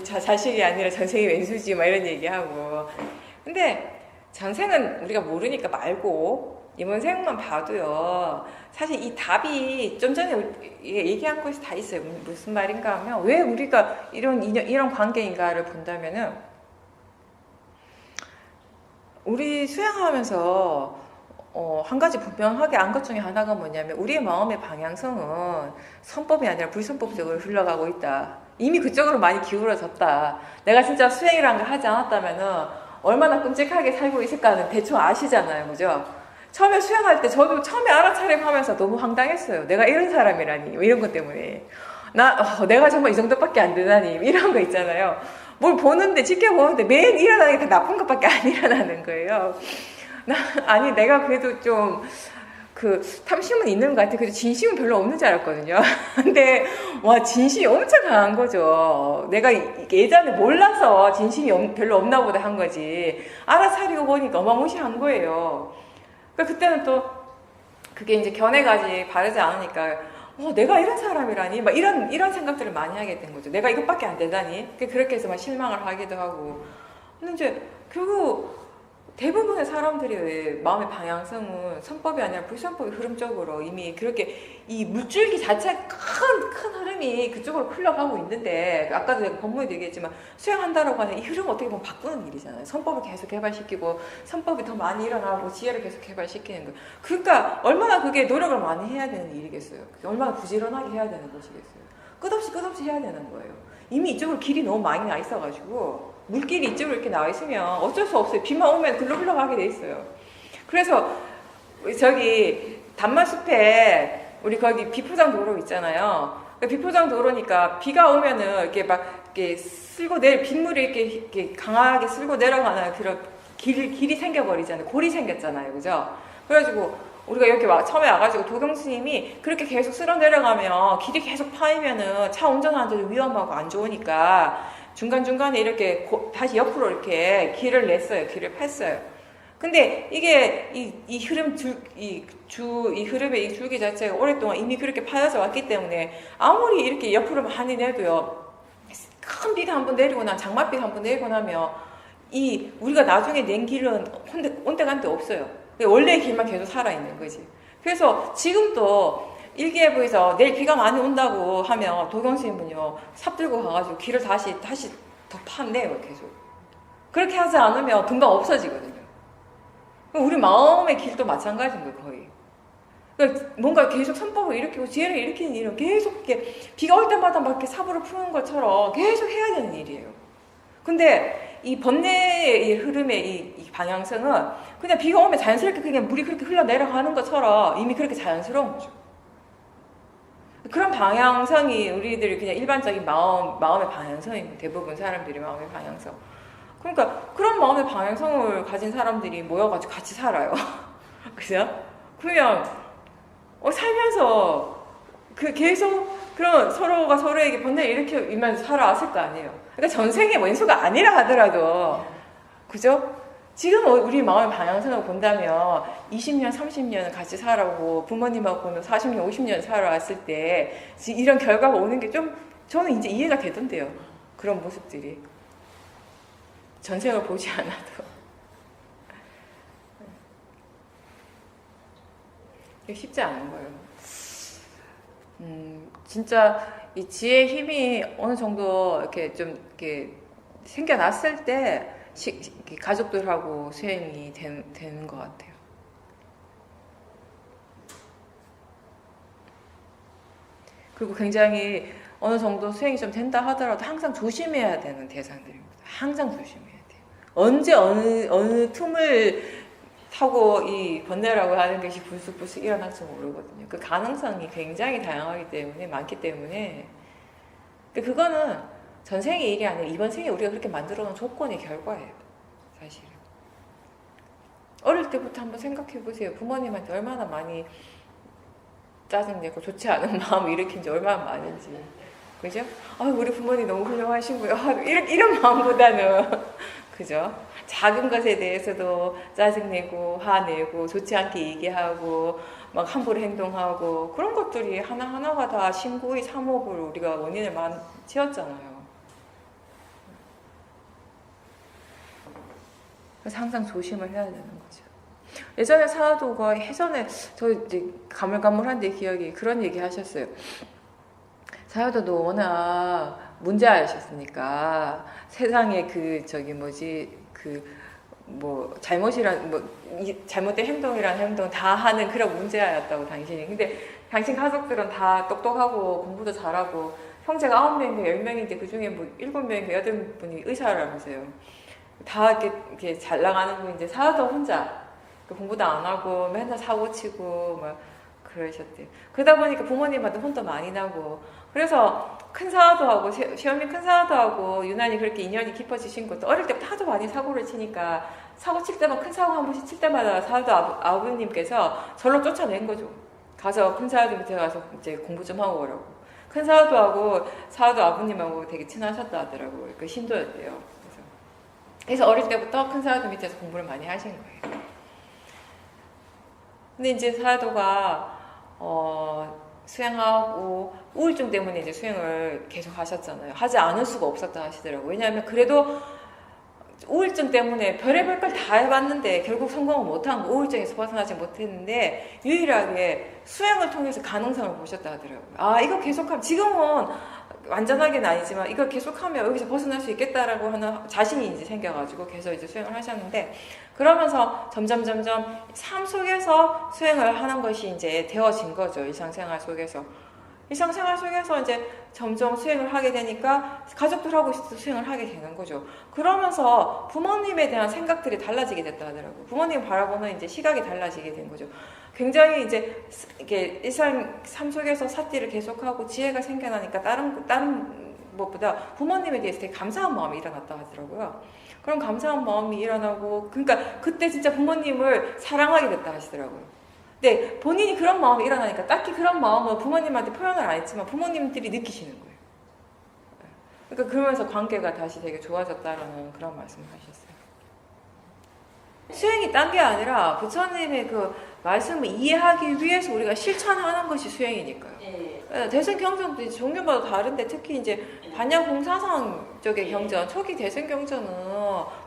자식이 아니라 전생이 왼수지 이런 얘기하고. 근데 전생은 우리가 모르니까 말고 이번 생만 봐도요. 사실 이 답이 좀 전에 얘기한 것이 다 있어요. 무슨 말인가 하면 왜 우리가 이런 관계인가를 본다면은 우리 수행하면서 한 가지 분명하게 안 것 중에 하나가 뭐냐면 우리의 마음의 방향성은 선법이 아니라 불선법적으로 흘러가고 있다. 이미 그쪽으로 많이 기울어졌다. 내가 진짜 수행이라는 걸 하지 않았다면은 얼마나 끔찍하게 살고 있을까는 대충 아시잖아요. 그죠? 처음에 수영할 때 저도 처음에 알아차림하면서 너무 황당했어요. 내가 이런 사람이라니 뭐 이런 것 때문에 내가 정말 이 정도밖에 안 되다니 이런 거 있잖아요. 뭘 보는데 지켜보는데 매일 일어나는 게 다 나쁜 것밖에 안 일어나는 거예요. 아니 내가 그래도 좀 그 탐심은 있는 것 같아. 그래도 진심은 별로 없는 줄 알았거든요. 근데 와 진심이 엄청 강한 거죠. 내가 예전에 몰라서 진심이 별로 없나 보다 한 거지. 알아차리고 보니까 어마무시한 거예요. 그러니까 그때는 또 그게 이제 견해가지 바르지 않으니까 내가 이런 사람이라니 막 이런 생각들을 많이 하게 된 거죠. 내가 이것밖에 안 되다니. 그렇게 해서 막 실망을 하기도 하고. 근데 이제 결국 대부분의 사람들의 마음의 방향성은 선법이 아니라 불선법의 흐름적으로 이미 그렇게 이 물줄기 자체 큰 흐름이 그쪽으로 흘러가고 있는데 아까도 제가 본문에도 얘기했지만 수행한다라고 하는 이 흐름 어떻게 보면 바꾸는 일이잖아요. 선법을 계속 개발시키고 선법이 더 많이 일어나고 지혜를 계속 개발시키는 거. 그러니까 얼마나 그게 노력을 많이 해야 되는 일이겠어요. 얼마나 부지런하게 해야 되는 것이겠어요. 끝없이 해야 되는 거예요. 이미 이쪽으로 길이 너무 많이 나 있어가지고 물길이 이쪽으로 이렇게 나와 있으면 어쩔 수 없어요. 비만 오면 글로 흘러가게 돼 있어요. 그래서 저기 단마숲에 우리 거기 비포장 도로 있잖아요. 비포장 도로니까 비가 오면은 이렇게 막 이렇게 쓸고 빗물이 이렇게 강하게 쓸고 내려가는 그런 길이 생겨버리잖아요. 골이 생겼잖아요. 그죠? 그래가지고 우리가 이렇게 처음에 와가지고 도경 스님이 그렇게 계속 쓸어 내려가면 길이 계속 파이면은 차 운전하는데도 위험하고 안 좋으니까 중간중간에 이렇게 다시 옆으로 이렇게 길을 냈어요. 길을 팠어요. 근데 이게 이 흐름의 이 줄기 자체가 오랫동안 이미 그렇게 파여서 왔기 때문에 아무리 이렇게 옆으로 많이 내도요. 큰 비가 한번 내리고 장맛비가 한번 내리고 나면 우리가 나중에 낸 길은 온데간데 없어요. 원래의 길만 계속 살아있는 거지. 그래서 지금도 일기예보에서 내일 비가 많이 온다고 하면 도경스님은요 삽 들고 가가지고 길을 다시 더 파내요 계속. 그렇게 하지 않으면 금방 없어지거든요. 우리 마음의 길도 마찬가지인 거예요 거의. 그러니까 뭔가 계속 선법을 일으키고 지혜를 일으키는 일은 계속 이렇게 비가 올 때마다 막 이렇게 삽으로 푸는 것처럼 계속 해야 되는 일이에요. 근데 이 번뇌의 이 흐름의 이 방향성은 그냥 비가 오면 자연스럽게 그냥 물이 그렇게 흘러내려가는 것처럼 이미 그렇게 자연스러운 거죠. 그런 방향성이 우리들이 그냥 일반적인 마음의 방향성입니다. 대부분 사람들이 마음의 방향성. 그러니까 그런 마음의 방향성을 가진 사람들이 모여가지고 같이 살아요. 그죠? 그냥 살면서 계속 그런 서로가 서로에게 번뇌를 일으키면서 살아왔을 거 아니에요. 그러니까 전생의 원수가 아니라 하더라도 그죠? 지금 우리 마음의 방향성을 본다면 20년, 30년 같이 살아오고 부모님하고는 40년, 50년 살아왔을 때 이런 결과가 오는 게 좀 저는 이제 이해가 되던데요. 그런 모습들이. 전생을 보지 않아도. 이게 쉽지 않은 거예요. 진짜 이 지혜의 힘이 어느 정도 이렇게 좀 이렇게 생겨났을 때 가족들하고 수행이 되는 것 같아요. 그리고 굉장히 어느 정도 수행이 좀 된다 하더라도 항상 조심해야 되는 대상들입니다. 항상 조심해야 돼요. 언제 어느 틈을 타고 이 번뇌라고 하는 것이 불쑥불쑥 일어날지 모르거든요. 그 가능성이 굉장히 다양하기 때문에 많기 때문에 그거는 전생의 일이 아니라 이번 생에 우리가 그렇게 만들어 놓은 조건의 결과예요. 사실은. 어릴 때부터 한번 생각해 보세요. 부모님한테 얼마나 많이 짜증내고 좋지 않은 마음을 일으킨 지 얼마나 많은지. 그죠? 우리 부모님 너무 훌륭하시고요. 이런 마음보다는 그죠? 작은 것에 대해서도 짜증내고 화내고 좋지 않게 얘기하고 막 함부로 행동하고 그런 것들이 하나하나가 다 신구의 삼업을 우리가 원인을 많이 지었잖아요. 그래서 항상 조심을 해야 되는 거죠. 예전에 사도가 예전에 저 이제 가물가물한데 기억이 그런 얘기 하셨어요. 사도도 워낙 문제아셨으니까 세상에 잘못된 행동이란 행동 다 하는 그런 문제아였다고 당신이. 근데 당신 가족들은 다 똑똑하고 공부도 잘하고 형제가 9명인가 10명인데 그 중에 7명인가 8분이 의사라면서요. 다 이렇게 잘 나가는 분인데 사도 혼자 공부도 안 하고 맨날 사고 치고 막 그러셨대요. 그러다 보니까 부모님한테 혼도 많이 나고 그래서 큰 사화도 하고 시어머니 큰 사화도 하고 유난히 그렇게 인연이 깊어지신 것도 어릴 때부터 하도 많이 사고를 치니까 사고 칠 때마다 큰 사고 한 번씩 칠 때마다 사화도 아버님께서 절로 쫓아낸 거죠. 가서 큰 사화도 밑에 가서 이제 공부 좀 하고 오라고. 큰 사화도 하고 사화도 아버님하고 되게 친하셨다 하더라고요. 그 신도였대요. 그래서 어릴 때부터 큰 사화도 밑에서 공부를 많이 하신 거예요. 근데 이제 사화도가 수행하고 우울증 때문에 이제 수행을 계속 하셨잖아요. 하지 않을 수가 없었다 하시더라고요. 왜냐하면 그래도 우울증 때문에 별의별 걸 다 해봤는데 결국 성공을 못한 거, 우울증에서 벗어나지 못했는데 유일하게 수행을 통해서 가능성을 보셨다 하더라고요. 아, 이거 계속하면 지금은 완전하게는 아니지만 이걸 계속하면 여기서 벗어날 수 있겠다라고 하는 자신이 이제 생겨가지고 계속 이제 수행을 하셨는데 그러면서 점점 삶 속에서 수행을 하는 것이 이제 되어진 거죠. 일상생활 속에서 이제 점점 수행을 하게 되니까 가족들하고 수행을 하게 되는 거죠. 그러면서 부모님에 대한 생각들이 달라지게 됐다 하더라고요. 부모님 바라보는 이제 시각이 달라지게 된 거죠. 굉장히 이제 이렇게 일상 삶 속에서 삿띠를 계속하고 지혜가 생겨나니까 다른 것보다 부모님에 대해서 되게 감사한 마음이 일어났다 하더라고요. 그런 감사한 마음이 일어나고 그러니까 그때 진짜 부모님을 사랑하게 됐다 하시더라고요. 근데 본인이 그런 마음이 일어나니까 딱히 그런 마음을 부모님한테 표현을 안 했지만 부모님들이 느끼시는 거예요. 그러니까 그러면서 관계가 다시 되게 좋아졌다라는 그런 말씀을 하셨어요. 수행이 딴 게 아니라 부처님의 그 말씀을 이해하기 위해서 우리가 실천하는 것이 수행이니까요. 대승 경전도 종류마다 다른데 특히 이제 반야공사상 쪽의 경전, 초기 대승 경전은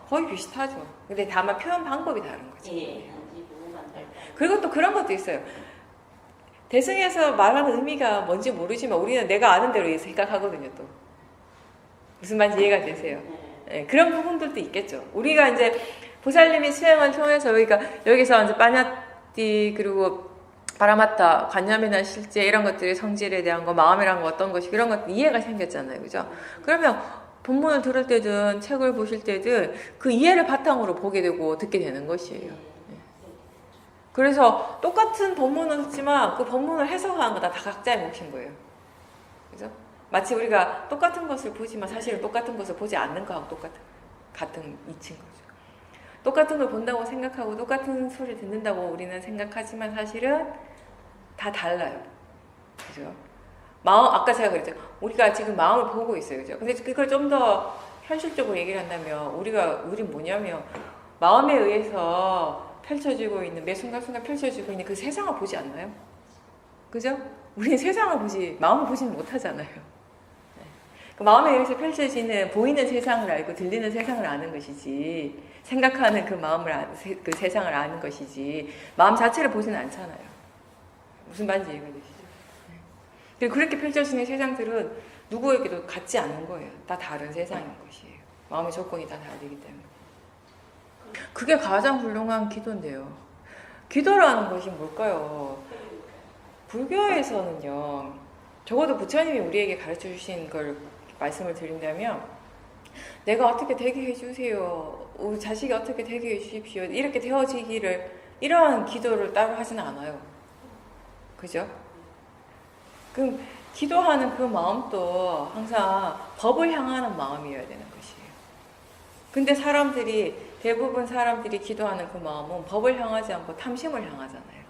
거의 비슷하죠. 근데 다만 표현 방법이 다른 거죠. 그리고 또 그런 것도 있어요. 대승에서 말하는 의미가 뭔지 모르지만 우리는 내가 아는 대로 생각하거든요. 또 무슨 말인지 이해가 되세요? 네, 그런 부분들도 있겠죠. 우리가 이제 보살님이 수행을 통해서 여기서 이제 빠냐띠 그리고 파라마타, 관념이나 실제 이런 것들의 성질에 대한 거, 마음이란 거 어떤 것이 그런 것들 이해가 생겼잖아요, 그죠? 그러면 본문을 들을 때든 책을 보실 때든 그 이해를 바탕으로 보게 되고 듣게 되는 것이에요. 그래서 똑같은 본문을 듣지만 그 본문을 해석하는 거 다 각자의 몫인 거예요. 그죠? 마치 우리가 똑같은 것을 보지만 사실은 똑같은 것을 보지 않는 거하고 같은 이치인 거죠. 똑같은 걸 본다고 생각하고 똑같은 소리를 듣는다고 우리는 생각하지만 사실은 다 달라요. 그죠? 아까 제가 그랬죠. 우리가 지금 마음을 보고 있어요. 그죠? 근데 그걸 좀 더 현실적으로 얘기를 한다면 우린 뭐냐면 마음에 의해서 펼쳐지고 있는 매 순간순간 펼쳐지고 있는 그 세상을 보지 않나요? 그죠? 우리는 세상을 마음을 보지는 못하잖아요. 그 마음에 의해서 펼쳐지는 보이는 세상을 알고 들리는 세상을 아는 것이지 생각하는 그 그 세상을 아는 것이지 마음 자체를 보지는 않잖아요. 무슨 말인지 이해가 되시죠? 그리고 그렇게 펼쳐지는 세상들은 누구에게도 같지 않은 거예요. 다 다른 세상인 것이에요. 마음의 조건이 다 다르기 때문에. 그게 가장 훌륭한 기도인데요. 기도라는 것이 뭘까요? 불교에서는요, 적어도 부처님이 우리에게 가르쳐 주신 걸 말씀을 드린다면, 내가 어떻게 되게 해주세요. 우리 자식이 어떻게 되게 해주십시오. 이렇게 되어지기를, 이러한 기도를 따로 하지는 않아요. 그죠? 그럼 기도하는 그 마음도 항상 법을 향하는 마음이어야 되는 것이에요. 근데 대부분 사람들이 기도하는 그 마음은 법을 향하지 않고 탐심을 향하잖아요.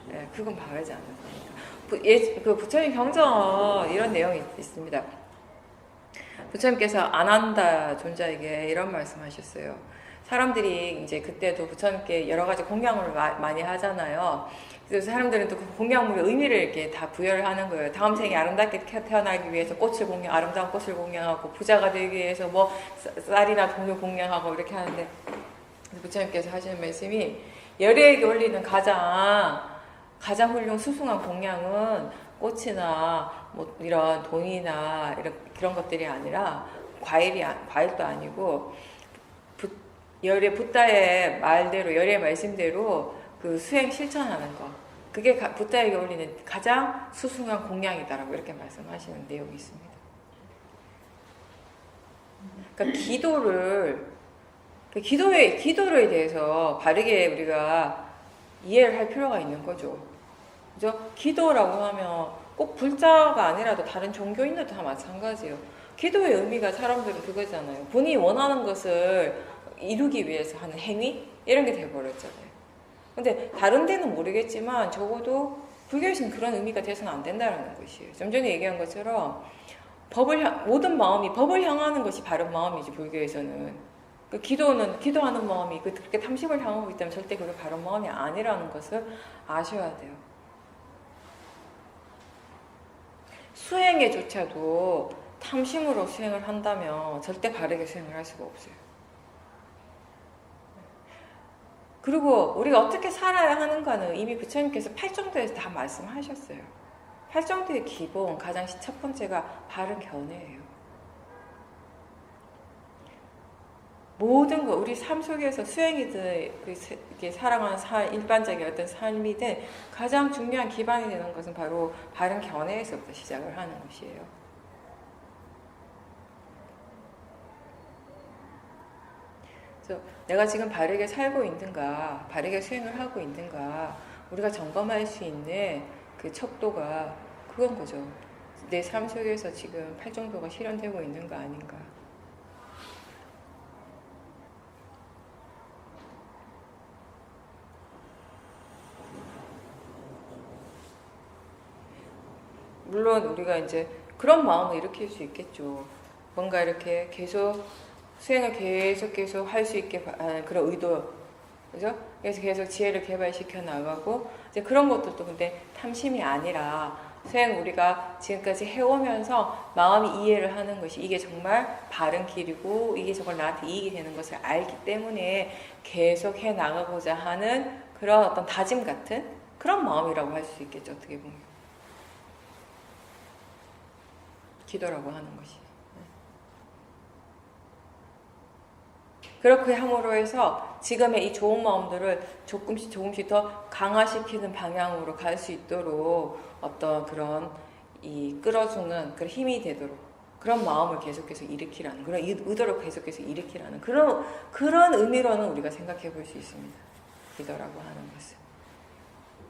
네, 그건 바르지 않는 거니까. 그 부처님 경전 이런 내용이 있습니다. 부처님께서 아난다 존자에게 이런 말씀하셨어요. 사람들이 이제 그때도 부처님께 여러 가지 공양을 많이 하잖아요. 그래서 사람들은 또 그 공양물의 의미를 이렇게 다 부여를 하는 거예요. 다음 생에 아름답게 태어나기 위해서 아름다운 꽃을 공양하고, 부자가 되기 위해서 뭐 쌀이나 동을 공양하고 이렇게 하는데, 부처님께서 하시는 말씀이 열애에게 올리는 가장 훌륭 수승한 공양은 꽃이나 뭐 이런 돈이나 그런 것들이 아니라 과일도 아니고 열애 붓다의 말대로, 열애의 말씀대로 그 수행 실천하는 거, 그게 붓다에게 올리는 가장 수승한 공양이다라고 이렇게 말씀하시는 내용이 있습니다. 그러니까 기도를 그 기도에 대해서 바르게 우리가 이해를 할 필요가 있는 거죠. 그죠? 기도라고 하면 꼭 불자가 아니라도 다른 종교인들도 다 마찬가지예요. 기도의 의미가 사람들은 그거잖아요. 본인이 원하는 것을 이루기 위해서 하는 행위? 이런 게 돼버렸잖아요. 근데 다른 데는 모르겠지만 적어도 불교에서는 그런 의미가 돼서는 안 된다는 것이에요. 좀 전에 얘기한 것처럼 모든 마음이 법을 향하는 것이 바른 마음이지, 불교에서는. 그 기도하는 마음이 그렇게 탐심을 향하고 있다면 절대 그게 바른 마음이 아니라는 것을 아셔야 돼요. 수행에조차도 탐심으로 수행을 한다면 절대 바르게 수행을 할 수가 없어요. 그리고 우리가 어떻게 살아야 하는가는 이미 부처님께서 팔정도에서 다 말씀하셨어요. 팔정도의 기본, 가장 첫 번째가 바른 견해예요. 모든 거, 우리 삶 속에서 수행이든 이렇게 살아가는 일반적인 어떤 삶이든 가장 중요한 기반이 되는 것은 바로 바른 견해에서부터 시작을 하는 것이에요. 그래서 내가 지금 바르게 살고 있는가, 바르게 수행을 하고 있는가, 우리가 점검할 수 있는 그 척도가 그건 거죠. 내 삶 속에서 지금 팔정도가 실현되고 있는가 아닌가. 물론 우리가 이제 그런 마음을 일으킬 수 있겠죠. 뭔가 이렇게 계속 수행을 계속 할 수 있게 그런 의도, 그죠? 그래서 계속 지혜를 개발시켜 나가고 이제 그런 것도 또 근데 탐심이 아니라 수행 우리가 지금까지 해오면서 마음이 이해를 하는 것이 이게 정말 바른 길이고 이게 정말 나한테 이익이 되는 것을 알기 때문에 계속 해 나가고자 하는 그런 어떤 다짐 같은 그런 마음이라고 할 수 있겠죠. 어떻게 보면 기도라고 하는 것이. 그렇게 함으로 해서 지금의 이 좋은 마음들을 조금씩 더 강화시키는 방향으로 갈 수 있도록 어떤 그런 이 끌어주는 그런 힘이 되도록 그런 마음을 계속해서 일으키라는 그런 의도를 계속해서 일으키라는 그런 의미로는 우리가 생각해 볼 수 있습니다. 기도라고 하는 것은.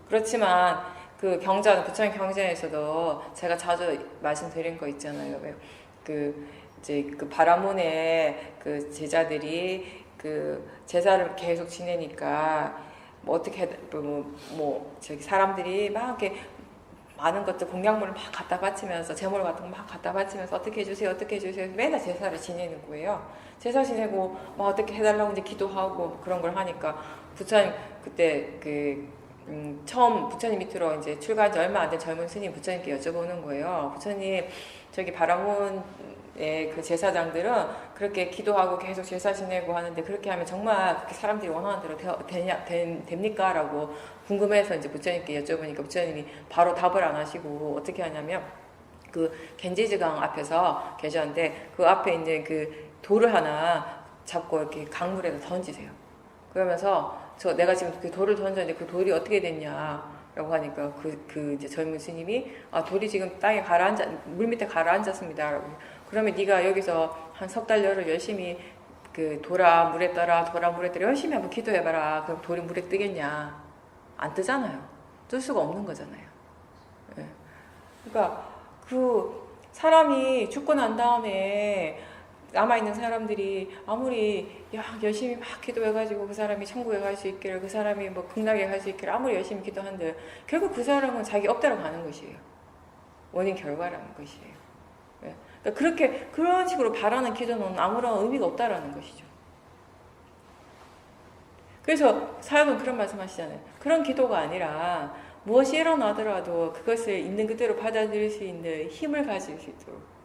그렇지만 그 부처님 경전에서도 제가 자주 말씀드린 거 있잖아요. 이제 그 바라문의 그 제자들이 그 제사를 계속 지내니까 뭐 어떻게 저기 사람들이 막 이렇게 많은 것들 공약물을 막 갖다 바치면서 제물 같은 거 막 갖다 바치면서 어떻게 해주세요 맨날 제사를 지내는 거예요. 제사 지내고 막 어떻게 해달라고 이제 기도하고 그런 걸 하니까 부처님 그때 처음 부처님 밑으로 이제 출가한 지 얼마 안 된 젊은 스님 부처님께 여쭤보는 거예요. 부처님 저기 바라문의 그 제사장들은 그렇게 기도하고 계속 제사 지내고 하는데 그렇게 하면 정말 그렇게 사람들이 원하는 대로 됩니까? 라고 궁금해서 이제 부처님께 여쭤보니까 부처님이 바로 답을 안 하시고 어떻게 하냐면 그 겐지즈강 앞에서 계셨는데 그 앞에 있는 그 돌을 하나 잡고 이렇게 강물에다 던지세요. 그러면서 내가 지금 그 돌을 던졌는데 그 돌이 어떻게 됐냐라고 하니까 이제 젊은 스님이 돌이 지금 땅에 물 밑에 가라앉았습니다. 그러면 네가 여기서 한 석 달 열흘 열심히 그 돌아 물에 떠라 열심히 한번 기도해봐라. 그럼 돌이 물에 뜨겠냐? 안 뜨잖아요. 뜰 수가 없는 거잖아요. 네. 그러니까 그 사람이 죽고 난 다음에 남아있는 사람들이 아무리 열심히 막 기도해가지고 그 사람이 천국에 갈 수 있기를 그 사람이 뭐 극락에 갈 수 있기를 아무리 열심히 기도한들 결국 그 사람은 자기 업대로 가는 것이에요. 원인 결과라는 것이에요. 네. 그러니까 그런 식으로 바라는 기도는 아무런 의미가 없다라는 것이죠. 그래서 사역은 그런 말씀 하시잖아요. 그런 기도가 아니라 무엇이 일어나더라도 그것을 있는 그대로 받아들일 수 있는 힘을 가질 수 있도록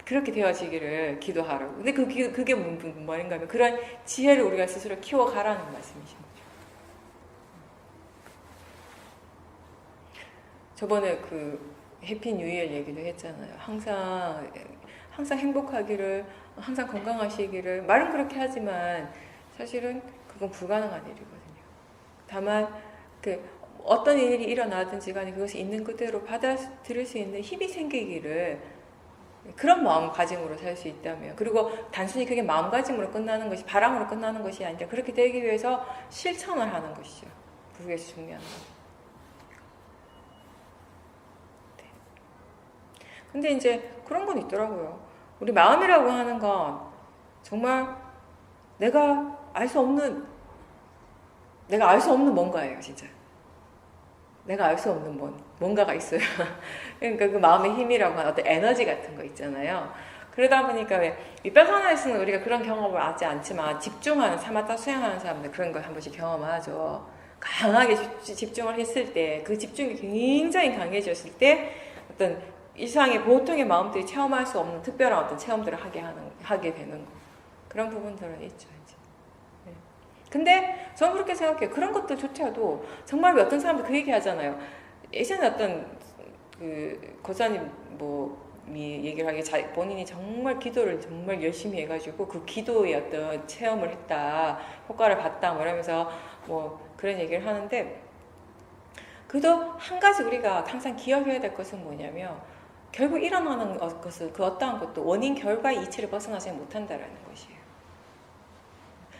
그렇게 되어지기를 기도하라고. 근데 그게 뭐인가 하면 그런 지혜를 우리가 스스로 키워가라는 말씀이신 거죠. 저번에 그 해피 뉴이얼 얘기도 했잖아요. 항상 행복하기를, 항상 건강하시기를 말은 그렇게 하지만 사실은 그건 불가능한 일이거든요. 다만 어떤 일이 일어나든지 간에 그것이 있는 그대로 받아들일 수 있는 힘이 생기기를 그런 마음가짐으로 살 수 있다면, 그리고 단순히 그게 마음가짐으로 끝나는 것이, 바람으로 끝나는 것이 아니라 그렇게 되기 위해서 실천을 하는 것이죠. 그것이 중요한 거. 네. 근데 이제 그런 건 있더라고요. 우리 마음이라고 하는 건 정말 내가 알 수 없는 뭔가예요, 진짜. 내가 알 수 없는 뭔가가 있어요. 그러니까 그 마음의 힘이라고 하는 어떤 에너지 같은 거 있잖아요. 그러다 보니까 왜 위파사나에서는 우리가 그런 경험을 하지 않지만 집중하는 사마타 수행하는 사람들 그런 걸 한 번씩 경험하죠. 강하게 집중을 했을 때, 그 집중이 굉장히 강해졌을 때 어떤 이상의 보통의 마음들이 체험할 수 없는 특별한 어떤 체험들을 하게 되는 거. 그런 부분들은 있죠. 이제. 네. 근데 저는 그렇게 생각해요. 그런 것들조차도 정말 어떤 사람들 그 얘기 하잖아요. 예전에 어떤 그 고사님 얘기를 하기에 본인이 정말 기도를 정말 열심히 해가지고 그 기도의 어떤 체험을 했다, 효과를 봤다, 이러면서 그런 얘기를 하는데, 그래도 한 가지 우리가 항상 기억해야 될 것은 뭐냐면, 결국 일어나는 것은 그 어떠한 것도 원인 결과의 이치를 벗어나지 못한다라는 것이에요.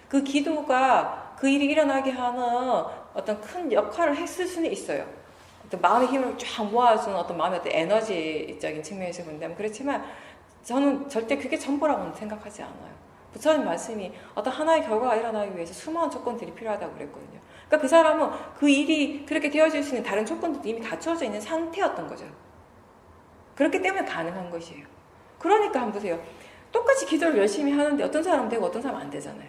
그 기도가 그 일이 일어나게 하는 어떤 큰 역할을 했을 수는 있어요. 어떤 마음의 힘을 쫙 모아주는 어떤 마음의 어떤 에너지적인 측면에서 본다면 그렇지만, 저는 절대 그게 전부라고는 생각하지 않아요. 부처님 말씀이 어떤 하나의 결과가 일어나기 위해서 수많은 조건들이 필요하다고 그랬거든요. 그러니까 그 사람은 그 일이 그렇게 되어질 수 있는 다른 조건들도 이미 갖춰져 있는 상태였던 거죠. 그렇기 때문에 가능한 것이에요. 그러니까 한번 보세요. 똑같이 기도를 열심히 하는데 어떤 사람은 되고 어떤 사람은 안 되잖아요.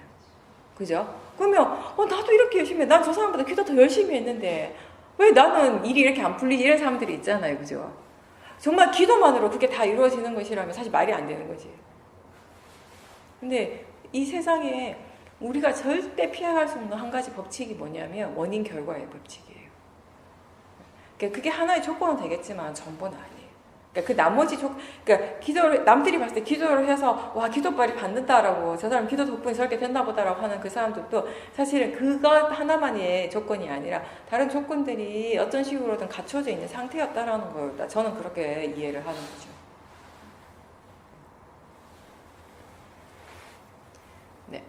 그죠? 그러면 나도 이렇게 열심히 해. 난 저 사람보다 기도 더 열심히 했는데 왜 나는 일이 이렇게 안 풀리지? 이런 사람들이 있잖아요. 그죠? 정말 기도만으로 그게 다 이루어지는 것이라면 사실 말이 안 되는 거지. 근데 이 세상에 우리가 절대 피해갈 수 없는 한 가지 법칙이 뭐냐면 원인 결과의 법칙이에요. 그러니까 그게 하나의 조건은 되겠지만 전부는 아니에요. 그러니까 그 나머지 그러니까 기도를, 남들이 봤을 때 기도를 해서 와 기도빨이 받는다라고, 저 사람 기도 덕분에 저렇게 됐나 보다라고 하는 그 사람들도 사실은 그것 하나만의 조건이 아니라 다른 조건들이 어떤 식으로든 갖춰져 있는 상태였다라는 걸 저는 그렇게 이해를 하는 거죠. 네.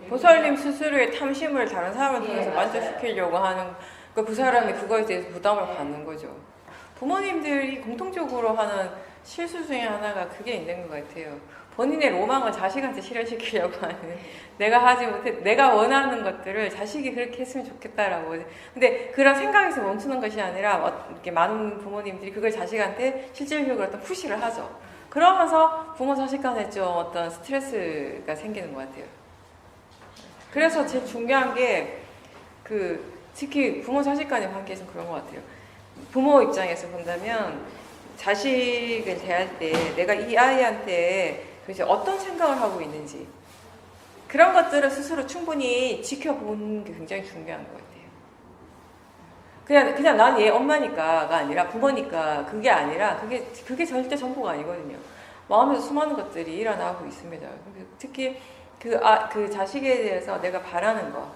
보살님 스스로의 탐심을 다른 사람을 통해서 만족시키려고 하는, 그 사람이 그거에 대해서 부담을 갖는 거죠. 부모님들이 공통적으로 하는 실수 중에 하나가 그게 있는 것 같아요. 본인의 로망을 자식한테 실현시키려고 하는, 내가 하지 못해, 내가 원하는 것들을 자식이 그렇게 했으면 좋겠다라고. 근데 그런 생각에서 멈추는 것이 아니라 이렇게 많은 부모님들이 그걸 자식한테 실질적으로 어떤 푸시를 하죠. 그러면서 부모 자식 간에 좀 어떤 스트레스가 생기는 것 같아요. 그래서 제일 중요한 게 특히 부모 자식 간의 관계에서는 그런 것 같아요. 부모 입장에서 본다면 자식을 대할 때 내가 이 아이한테 도대체 어떤 생각을 하고 있는지 그런 것들을 스스로 충분히 지켜보는 게 굉장히 중요한 것 같아요. 그냥 난 얘 엄마니까가 아니라 부모니까 그게 아니라 그게 절대 전부가 아니거든요. 마음에서 수많은 것들이 일어나고 있습니다. 특히 그 자식에 대해서 내가 바라는 거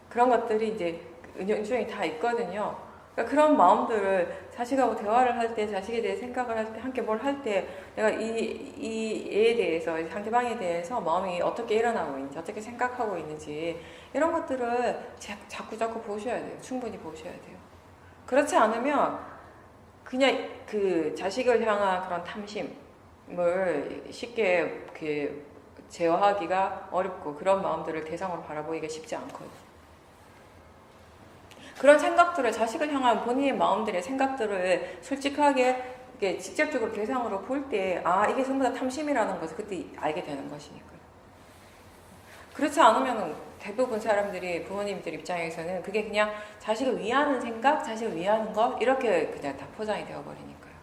그런 것들이 이제 은연중에 다 있거든요. 그러니까 그런 마음들을 자식하고 대화를 할 때, 자식에 대해 생각을 할 때, 함께 뭘 할 때, 내가 이 애에 대해서, 상대방에 대해서 마음이 어떻게 일어나고 있는지, 어떻게 생각하고 있는지, 이런 것들을 자꾸 보셔야 돼요. 충분히 보셔야 돼요. 그렇지 않으면, 그냥 그 자식을 향한 그런 탐심을 쉽게 이렇게 제어하기가 어렵고, 그런 마음들을 대상으로 바라보기가 쉽지 않거든요. 그런 생각들을, 자식을 향한 본인의 마음들의 생각들을 솔직하게 이렇게 직접적으로 대상으로 볼 때, 이게 전부 다 탐심이라는 것을 그때 알게 되는 것이니까요. 그렇지 않으면 대부분 사람들이, 부모님들 입장에서는 그게 그냥 자식을 위하는 생각, 자식을 위하는 것, 이렇게 그냥 다 포장이 되어버리니까요.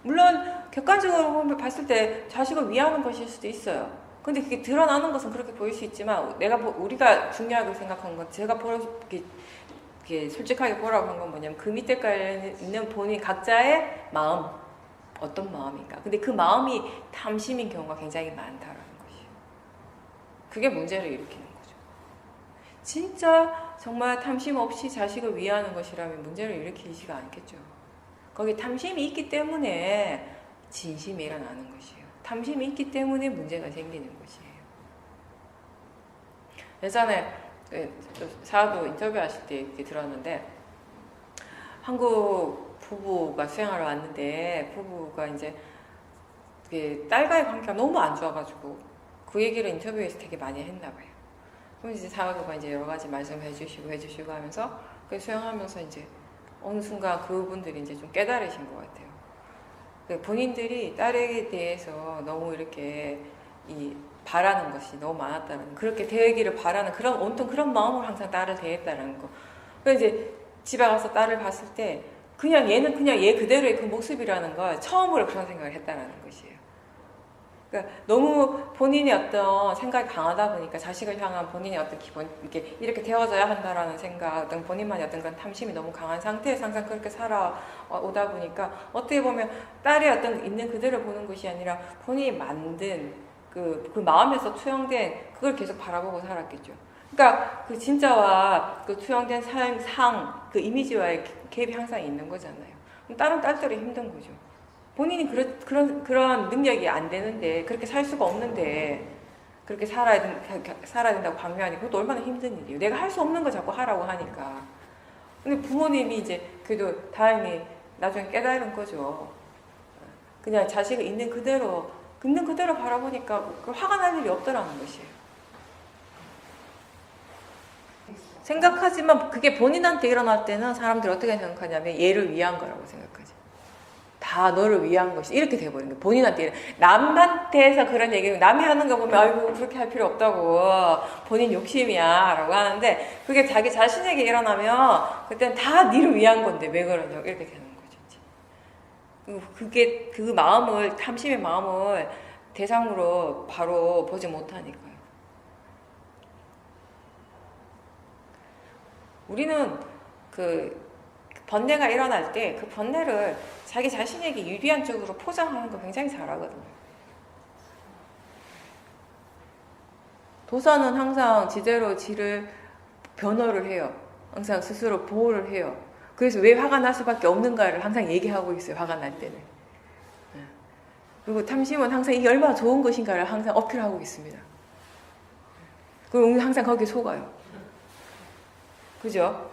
물론 객관적으로 봤을 때 자식을 위하는 것일 수도 있어요. 근데 그게 드러나는 것은 그렇게 보일 수 있지만, 우리가 중요하게 생각한 건, 제가 이렇게 솔직하게 보라고 한 건 뭐냐면, 그 밑에 깔려있는 본인 각자의 마음, 어떤 마음인가. 근데 그 마음이 탐심인 경우가 굉장히 많다라는 것이에요. 그게 문제를 일으키는 거죠. 진짜 정말 탐심 없이 자식을 위하는 것이라면 문제를 일으키지가 않겠죠. 거기 탐심이 있기 때문에 진심이 일어나는 것이에요. 탐심이 있기 때문에 문제가 생기는 것이에요. 예전에 사도 인터뷰하실 때 이렇게 들었는데, 한국 부부가 수행하러 왔는데, 부부가 이제 딸과의 관계가 너무 안 좋아가지고 그 얘기를 인터뷰에서 되게 많이 했나 봐요. 그럼 이제 사도가 이제 여러 가지 말씀해 주시고 하면서 수행하면서 이제 어느 순간 그분들이 이제 좀 깨달으신 것 같아요. 본인들이 딸에게 대해서 너무 이렇게 바라는 것이 너무 많았다는, 그렇게 되기를 바라는 그런 온통 그런 마음으로 항상 딸을 대했다는 거. 그래서 이제 집에 가서 딸을 봤을 때 그냥 얘는 그냥 얘 그대로의 그 모습이라는 걸 처음으로 그런 생각을 했다는 것이에요. 그러니까 너무 본인의 어떤 생각이 강하다 보니까 자식을 향한 본인의 어떤 기본, 이렇게 되어져야 한다라는 생각, 어떤 본인만의 어떤 그런 탐심이 너무 강한 상태에서 항상 그렇게 살아오다 보니까 어떻게 보면 딸의 어떤 있는 그대로 보는 것이 아니라 본인이 만든 그 마음에서 투영된 그걸 계속 바라보고 살았겠죠. 그러니까 그 진짜와 그 투영된 그 이미지와의 갭이 항상 있는 거잖아요. 다른 딸들이 힘든 거죠. 본인이 그런 능력이 안 되는데, 그렇게 살 수가 없는데, 그렇게 살아야 된다고 강요하니까 그것도 얼마나 힘든 일이에요. 내가 할 수 없는 거 자꾸 하라고 하니까. 근데 부모님이 이제 그래도 다행히 나중에 깨달은 거죠. 그냥 자식을 있는 그대로 바라보니까 화가 날 일이 없더라는 것이에요. 생각하지만 그게 본인한테 일어날 때는 사람들이 어떻게 생각하냐면 얘를 위한 거라고 생각하죠. 다 너를 위한 것이 이렇게 돼버린 거예요. 본인한테. 남한테서 그런 얘기를 남이 하는 거 보면 아이고 그렇게 할 필요 없다고, 본인 욕심이야 라고 하는데, 그게 자기 자신에게 일어나면 그때는 다 니를 위한 건데 왜 그러냐고 이렇게 되는 거죠. 그게 그 마음을, 탐심의 마음을 대상으로 바로 보지 못하니까요. 우리는 번뇌가 일어날 때 그 번뇌를 자기 자신에게 유리한 쪽으로 포장하는 거 굉장히 잘하거든요. 도사는 항상 지대로 지를 변호를 해요. 항상 스스로 보호를 해요. 그래서 왜 화가 날 수밖에 없는가를 항상 얘기하고 있어요. 화가 날 때는. 그리고 탐심은 항상 이게 얼마나 좋은 것인가를 항상 어필하고 있습니다. 그리고 우리는 항상 거기에 속아요. 그죠?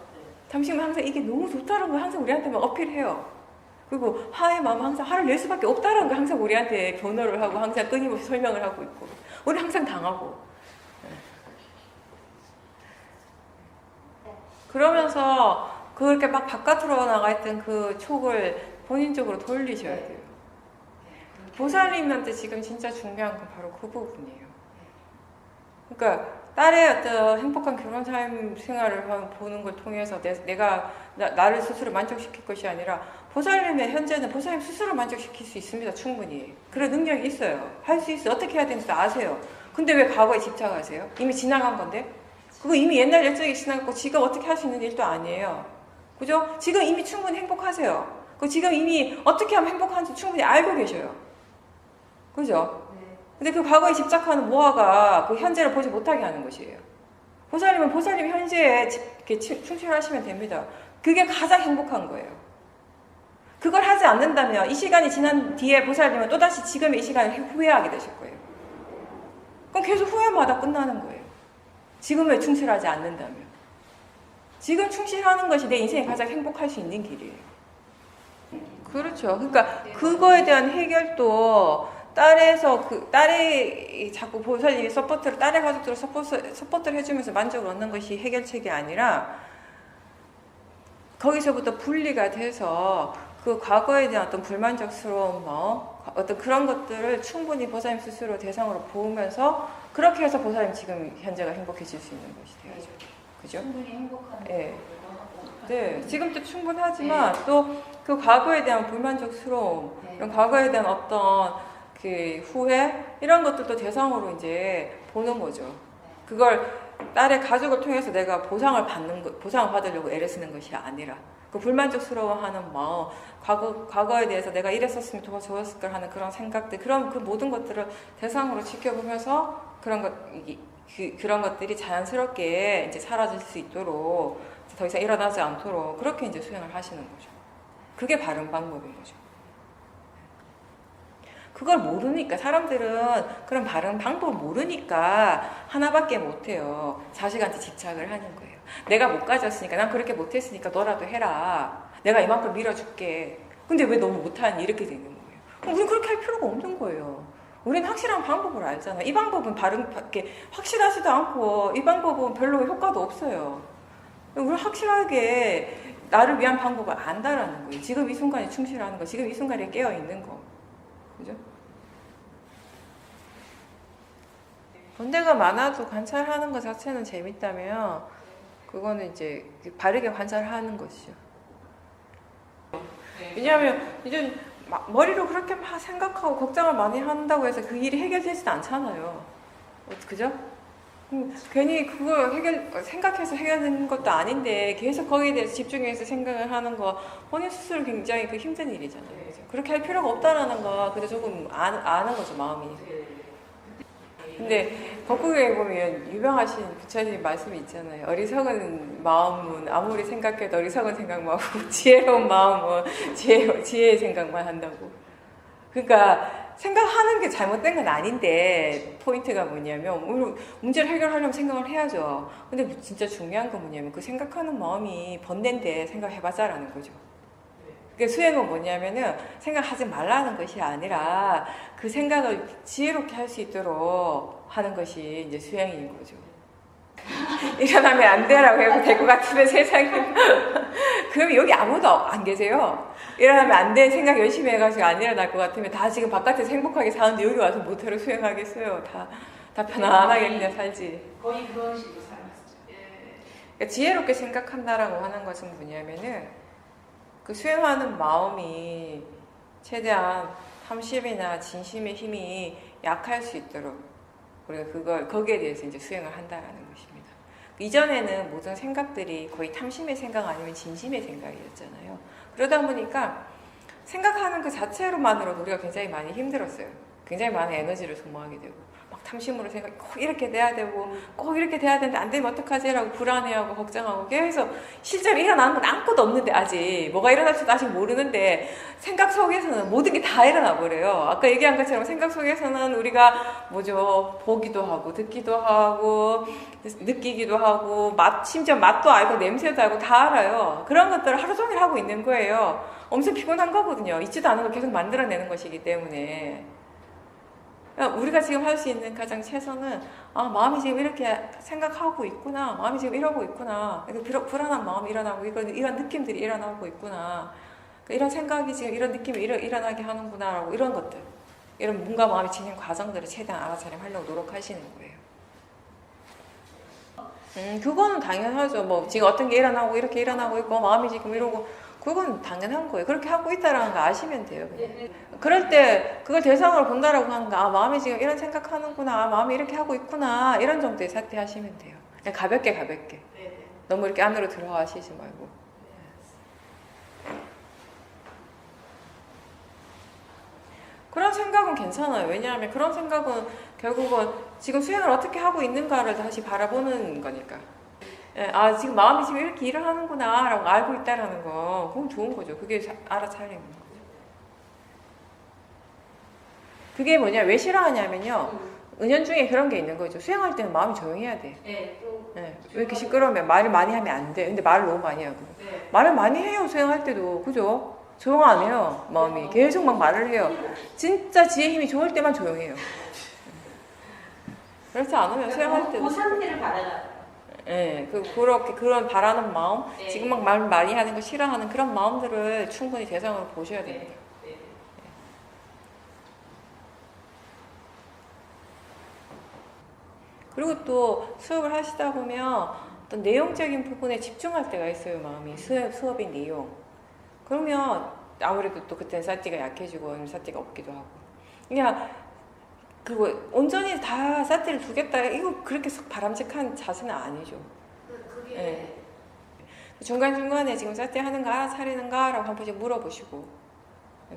탐심은 항상 이게 너무 좋다는 걸 항상 우리한테 막 어필해요. 그리고 화의 마음은 항상 화를 낼 수밖에 없다는 걸 항상 우리한테 변호를 하고 항상 끊임없이 설명을 하고 있고, 우리 항상 당하고. 그러면서 그렇게 막 바깥으로 나가 있던 그 촉을 본인 쪽으로 돌리셔야 돼요. 보살님한테 지금 진짜 중요한 건 바로 그 부분이에요. 그러니까 딸의 어떤 행복한 결혼 삶 생활을 보는 걸 통해서 내가 나를 스스로 만족시킬 것이 아니라, 보살님의 현재는 보살님 스스로 만족시킬 수 있습니다. 충분히. 그런 능력이 있어요. 할 수 있어요. 어떻게 해야 되는지도 아세요. 근데 왜 과거에 집착하세요? 이미 지나간 건데? 그거 이미 옛날 열정이 지나갔고 지금 어떻게 할 수 있는 일도 아니에요. 그죠? 지금 이미 충분히 행복하세요. 지금 이미 어떻게 하면 행복한지 충분히 알고 계셔요. 그죠? 근데 그 과거에 집착하는 모아가 그 현재를 보지 못하게 하는 것이에요. 보살님은 보살님 현재에 충실하시면 됩니다. 그게 가장 행복한 거예요. 그걸 하지 않는다면 이 시간이 지난 뒤에 보살님은 또다시 지금의 이 시간을 후회하게 되실 거예요. 그럼 계속 후회마다 끝나는 거예요. 지금에 충실하지 않는다면. 지금 충실하는 것이 내 인생에 가장 행복할 수 있는 길이에요. 그렇죠. 그러니까 그거에 대한 해결도 딸이 자꾸 보살님이 딸의 가족들을 서포트를 해주면서 만족을 얻는 것이 해결책이 아니라, 거기서부터 분리가 돼서 그 과거에 대한 어떤 불만족스러운 마음, 어떤 그런 것들을 충분히 보살님 스스로 대상으로 보면서, 그렇게 해서 보살님 지금 현재가 행복해질 수 있는 것이 되어야죠. 그죠? 충분히 행복한 네. 네, 지금도 충분하지만 또 그 과거에 대한 불만족스러움, 이런 과거에 대한 어떤 그 후회, 이런 것들도 대상으로 이제 보는 거죠. 그걸 딸의 가족을 통해서 내가 보상을 받으려고 애를 쓰는 것이 아니라, 그 불만족스러워하는 마음, 과거에 대해서 내가 이랬었으면 더 좋았을 걸 하는 그런 생각들, 그 모든 것들을 대상으로 지켜보면서 그런 것들이 자연스럽게 이제 사라질 수 있도록, 더 이상 일어나지 않도록 그렇게 이제 수행을 하시는 거죠. 그게 바른 방법인 거죠. 그걸 모르니까 사람들은 그런 바른 방법을 모르니까 하나밖에 못해요. 자식한테 집착을 하는 거예요. 내가 못 가졌으니까 난 그렇게 못했으니까 너라도 해라. 내가 이만큼 밀어줄게. 근데 왜 너무 못하니 이렇게 되는 거예요. 우린 그렇게 할 필요가 없는 거예요. 우리는 확실한 방법을 알잖아. 이 방법은 이렇게 확실하지도 않고 이 방법은 별로 효과도 없어요. 우리 확실하게 나를 위한 방법을 안다라는 거예요. 지금 이 순간에 충실하는 거, 지금 이 순간에 깨어 있는 거. 그죠? 본대가 많아도 관찰하는 것 자체는 재밌다면 그거는 이제 바르게 관찰하는 것이죠. 왜냐하면 이제 머리로 그렇게 막 생각하고 걱정을 많이 한다고 해서 그 일이 해결되지도 않잖아요. 그죠? 괜히 그거 생각해서 해결되는 것도 아닌데 계속 거기에 대해서 집중해서 생각을 하는 거 본인 스스로 굉장히 힘든 일이잖아요. 그죠? 그렇게 할 필요가 없다라는 거 그래도 조금 아는 거죠, 마음이. 근데 법국에 보면 유명하신 부처님 말씀이 있잖아요. 어리석은 마음은 아무리 생각해도 어리석은 생각만 하고 지혜로운 마음은 지혜의 생각만 한다고. 그러니까 생각하는 게 잘못된 건 아닌데 포인트가 뭐냐면 문제를 해결하려면 생각을 해야죠. 근데 진짜 중요한 건 뭐냐면 그 생각하는 마음이 번뇌인데 생각해봤자라는 거죠. 그러니까 수행은 뭐냐면은 생각하지 말라는 것이 아니라 그 생각을 지혜롭게 할 수 있도록 하는 것이 이제 수행인 거죠. 일어나면 안 돼라고 해도 될 것 같으면 세상에 그러면 여기 아무도 안 계세요. 일어나면 안 돼 생각 열심히 해가지고 안 일어날 것 같으면 다 지금 바깥에서 행복하게 사는데 여기 와서 모태로 수행하겠어요. 다 편안하게 그냥 살지. 거의 그런 식으로 살았죠. 그러니까 지혜롭게 생각한다라고 하는 것은 뭐냐면은 그 수행하는 마음이 최대한 탐심이나 진심의 힘이 약할 수 있도록 우리가 거기에 대해서 이제 수행을 한다라는 것입니다. 이전에는 모든 생각들이 거의 탐심의 생각 아니면 진심의 생각이었잖아요. 그러다 보니까 생각하는 그 자체로만으로도 우리가 굉장히 많이 힘들었어요. 굉장히 많은 에너지를 소모하게 되고 막 탐심으로 생각 꼭 이렇게 돼야 되고 꼭 이렇게 돼야 되는데 안 되면 어떡하지? 라고 불안해하고 걱정하고 계속 실제로 일어나는 건 아무것도 없는데 아직 뭐가 일어날지도 아직 모르는데 생각 속에서는 모든 게 다 일어나 버려요. 아까 얘기한 것처럼 생각 속에서는 우리가 보기도 하고 듣기도 하고 느끼기도 하고 심지어 맛도 알고 냄새도 알고 다 알아요. 그런 것들을 하루 종일 하고 있는 거예요. 엄청 피곤한 거거든요. 있지도 않은 걸 계속 만들어내는 것이기 때문에 우리가 지금 할 수 있는 가장 최선은 마음이 지금 이렇게 생각하고 있구나. 마음이 지금 이러고 있구나. 불안한 마음이 일어나고 이런 느낌들이 일어나고 있구나. 이런 생각이 지금 이런 느낌이 일어나게 하는구나 라고 이런 것들. 이런 몸과 마음이 진행 과정들을 최대한 알아차림하려고 노력하시는 거예요. 그거는 당연하죠. 지금 어떤 게 일어나고 이렇게 일어나고 있고 마음이 지금 이러고 그건 당연한 거예요. 그렇게 하고 있다라는 거 아시면 돼요. 그냥. 그럴 때 그걸 대상으로 본다라고 하는 거 마음이 지금 이런 생각하는구나. 마음이 이렇게 하고 있구나. 이런 정도의 사태하시면 돼요. 그냥 가볍게. 너무 이렇게 안으로 들어가시지 말고. 그런 생각은 괜찮아요. 왜냐하면 그런 생각은 결국은 지금 수행을 어떻게 하고 있는가를 다시 바라보는 거니까. 지금 마음이 지금 이렇게 일을 하는구나 라고 알고 있다라는 거 그건 좋은 거죠. 그게 알아차리는 거죠. 그게 왜 싫어하냐면요. 은연중에 그런 게 있는 거죠. 수행할 때는 마음이 조용해야 돼. 왜 이렇게 시끄러우면 말을 많이 하면 안 돼. 근데 말을 너무 많이 하고. 말을 많이 해요. 수행할 때도. 그죠? 조용 안 해요. 마음이. 계속 막 말을 해요. 진짜 지혜 힘이 좋을 때만 조용해요. 그렇지 않으면 수행할 때도. 그 상태를 받아가. 그렇게 그런 바라는 마음, 지금 막 말 많이 하는 거 싫어하는 그런 마음들을 충분히 대상으로 보셔야 됩니다. 그리고 또 수업을 하시다 보면 어떤 내용적인 부분에 집중할 때가 있어요, 마음이. 수업의 내용. 그러면 아무래도 또 그때는 사티가 약해지고 아니면 사티가 없기도 하고. 그냥 그리고 온전히 다 사티를 두겠다 이거 그렇게 바람직한 자세는 아니죠. 그게 중간중간에 지금 사티 하는 거 알아차리는가? 라고 한 번씩 물어보시고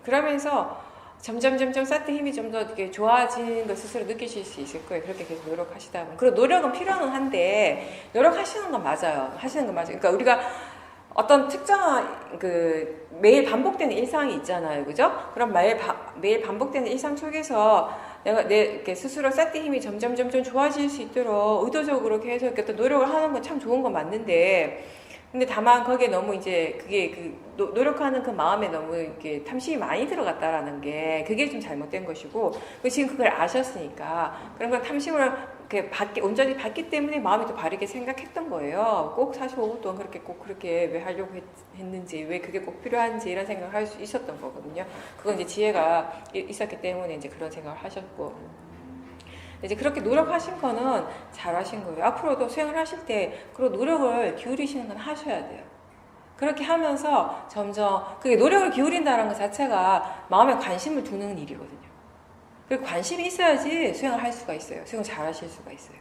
그러면서 점점 사티 힘이 좀 더 좋아지는 걸 스스로 느끼실 수 있을 거예요. 그렇게 계속 노력하시다 보면. 그리고 노력은 필요는 한데 노력하시는 건 맞아요. 하시는 건 맞아요. 그러니까 우리가 어떤 특정한 매일 반복되는 일상이 있잖아요, 그죠? 그럼 매일 반복되는 일상 속에서 내가 이렇게 스스로 사티 힘이 점점 좋아질 수 있도록 의도적으로 계속 이렇게 또 노력을 하는 건 참 좋은 건 맞는데, 근데 다만 거기에 너무 이제 노력하는 그 마음에 너무 이렇게 탐심이 많이 들어갔다라는 게 그게 좀 잘못된 것이고, 지금 그걸 아셨으니까 그런 건 탐심을 이렇게 온전히 받기 때문에 마음이 또 바르게 생각했던 거예요. 꼭 45분 동안 그렇게 왜 하려고 했는지, 왜 그게 꼭 필요한지 이런 생각을 할 수 있었던 거거든요. 그건 이제 지혜가 있었기 때문에 이제 그런 생각을 하셨고. 이제 그렇게 노력하신 거는 잘하신 거예요. 앞으로도 수행을 하실 때 그런 노력을 기울이시는 건 하셔야 돼요. 그렇게 하면서 점점 그게 노력을 기울인다는 것 자체가 마음에 관심을 두는 일이거든요. 그리고 관심이 있어야지 수행을 할 수가 있어요. 수행을 잘 하실 수가 있어요.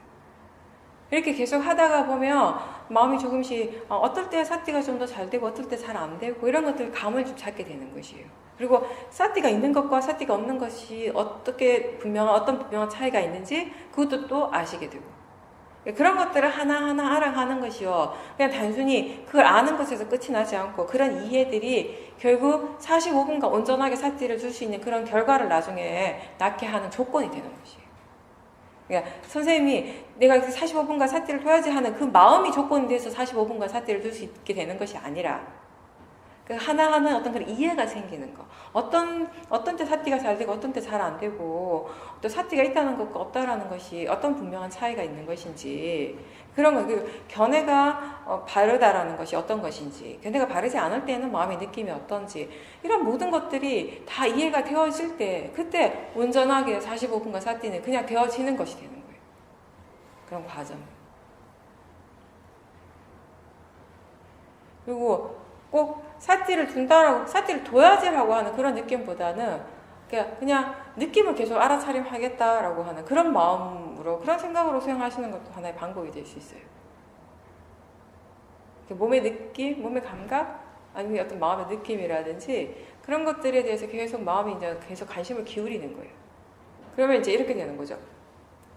이렇게 계속 하다가 보면 마음이 조금씩 어떨 때 사티가 좀 더 잘 되고 어떨 때 잘 안 되고 이런 것들 감을 좀 잡게 되는 것이에요. 그리고 사티가 있는 것과 사티가 없는 것이 어떤 분명한 차이가 있는지 그것도 또 아시게 되고, 그런 것들을 하나하나 알아가는 것이요. 그냥 단순히 그걸 아는 것에서 끝이 나지 않고 그런 이해들이 결국 45분간 온전하게 사티를 줄 수 있는 그런 결과를 나중에 낳게 하는 조건이 되는 것이에요. 그러니까 선생님이 내가 45분간 사티를 둬야지 하는 그 마음이 조건이 돼서 45분간 사티를 줄 수 있게 되는 것이 아니라 그 하나하나 어떤 그런 이해가 생기는 거. 어떤 때 사티가 잘 되고 어떤 때 잘 안 되고, 또 사티가 있다는 것과 없다라는 것이 어떤 분명한 차이가 있는 것인지, 그런 거, 견해가 바르다라는 것이 어떤 것인지, 견해가 바르지 않을 때는 마음의 느낌이 어떤지, 이런 모든 것들이 다 이해가 되어질 때, 그때 온전하게 45분간 사티는 그냥 되어지는 것이 되는 거예요. 그런 과정. 그리고 꼭 사티를 둬야지라고 하는 그런 느낌보다는 그냥 느낌을 계속 알아차림하겠다라고 하는 그런 마음으로, 그런 생각으로 수행하시는 것도 하나의 방법이 될 수 있어요. 몸의 느낌, 몸의 감각, 아니면 어떤 마음의 느낌이라든지 그런 것들에 대해서 계속 마음이 이제 계속 관심을 기울이는 거예요. 그러면 이제 이렇게 되는 거죠.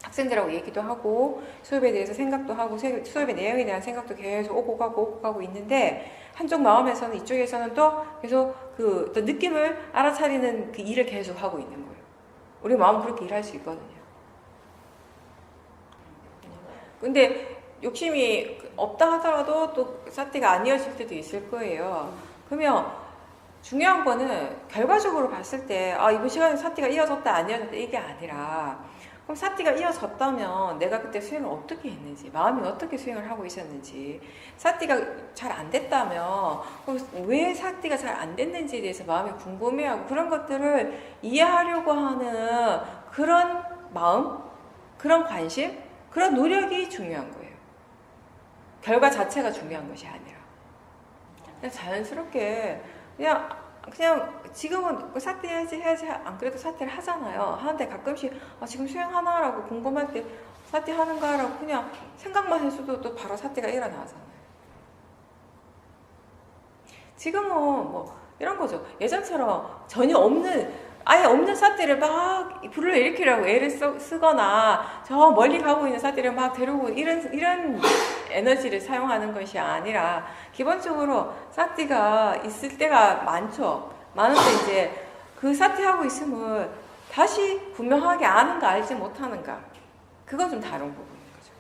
학생들하고 얘기도 하고 수업에 대해서 생각도 하고 수업의 내용에 대한 생각도 계속 오고 가고 있는데, 한쪽 마음에서는 이쪽에서는 또 계속 또 느낌을 알아차리는 그 일을 계속 하고 있는 거예요. 우리 마음은 그렇게 일할 수 있거든요. 근데 욕심이 없다 하더라도 또 사티가 안 이어질 때도 있을 거예요. 그러면 중요한 거는 결과적으로 봤을 때 이번 시간에 사티가 이어졌다 안 이어졌다 이게 아니라, 그럼 사티가 이어졌다면 내가 그때 수행을 어떻게 했는지, 마음이 어떻게 수행을 하고 있었는지, 사티가 잘 안 됐다면 왜 사티가 잘 안 됐는지에 대해서 마음이 궁금해하고 그런 것들을 이해하려고 하는 그런 마음, 그런 관심, 그런 노력이 중요한 거예요. 결과 자체가 중요한 것이 아니라 그냥 자연스럽게 그냥 지금은 사티 해야지 안 그래도 사티를 하잖아요. 하는데 가끔씩 지금 수행하나라고 궁금할 때 사티 하는가라고 그냥 생각만 해서도 또 바로 사티가 일어나잖아요. 지금은 뭐 이런 거죠. 예전처럼 아예 없는 사티를 막 불러일으키려고 애를 쓰거나 저 멀리 가고 있는 사티를 막 데려오고 이런 에너지를 사용하는 것이 아니라, 기본적으로 사티가 있을 때가 많죠. 많은데 이제 그 사티하고 있음을 다시 분명하게 아는가 알지 못하는가, 그건 좀 다른 부분인 거죠.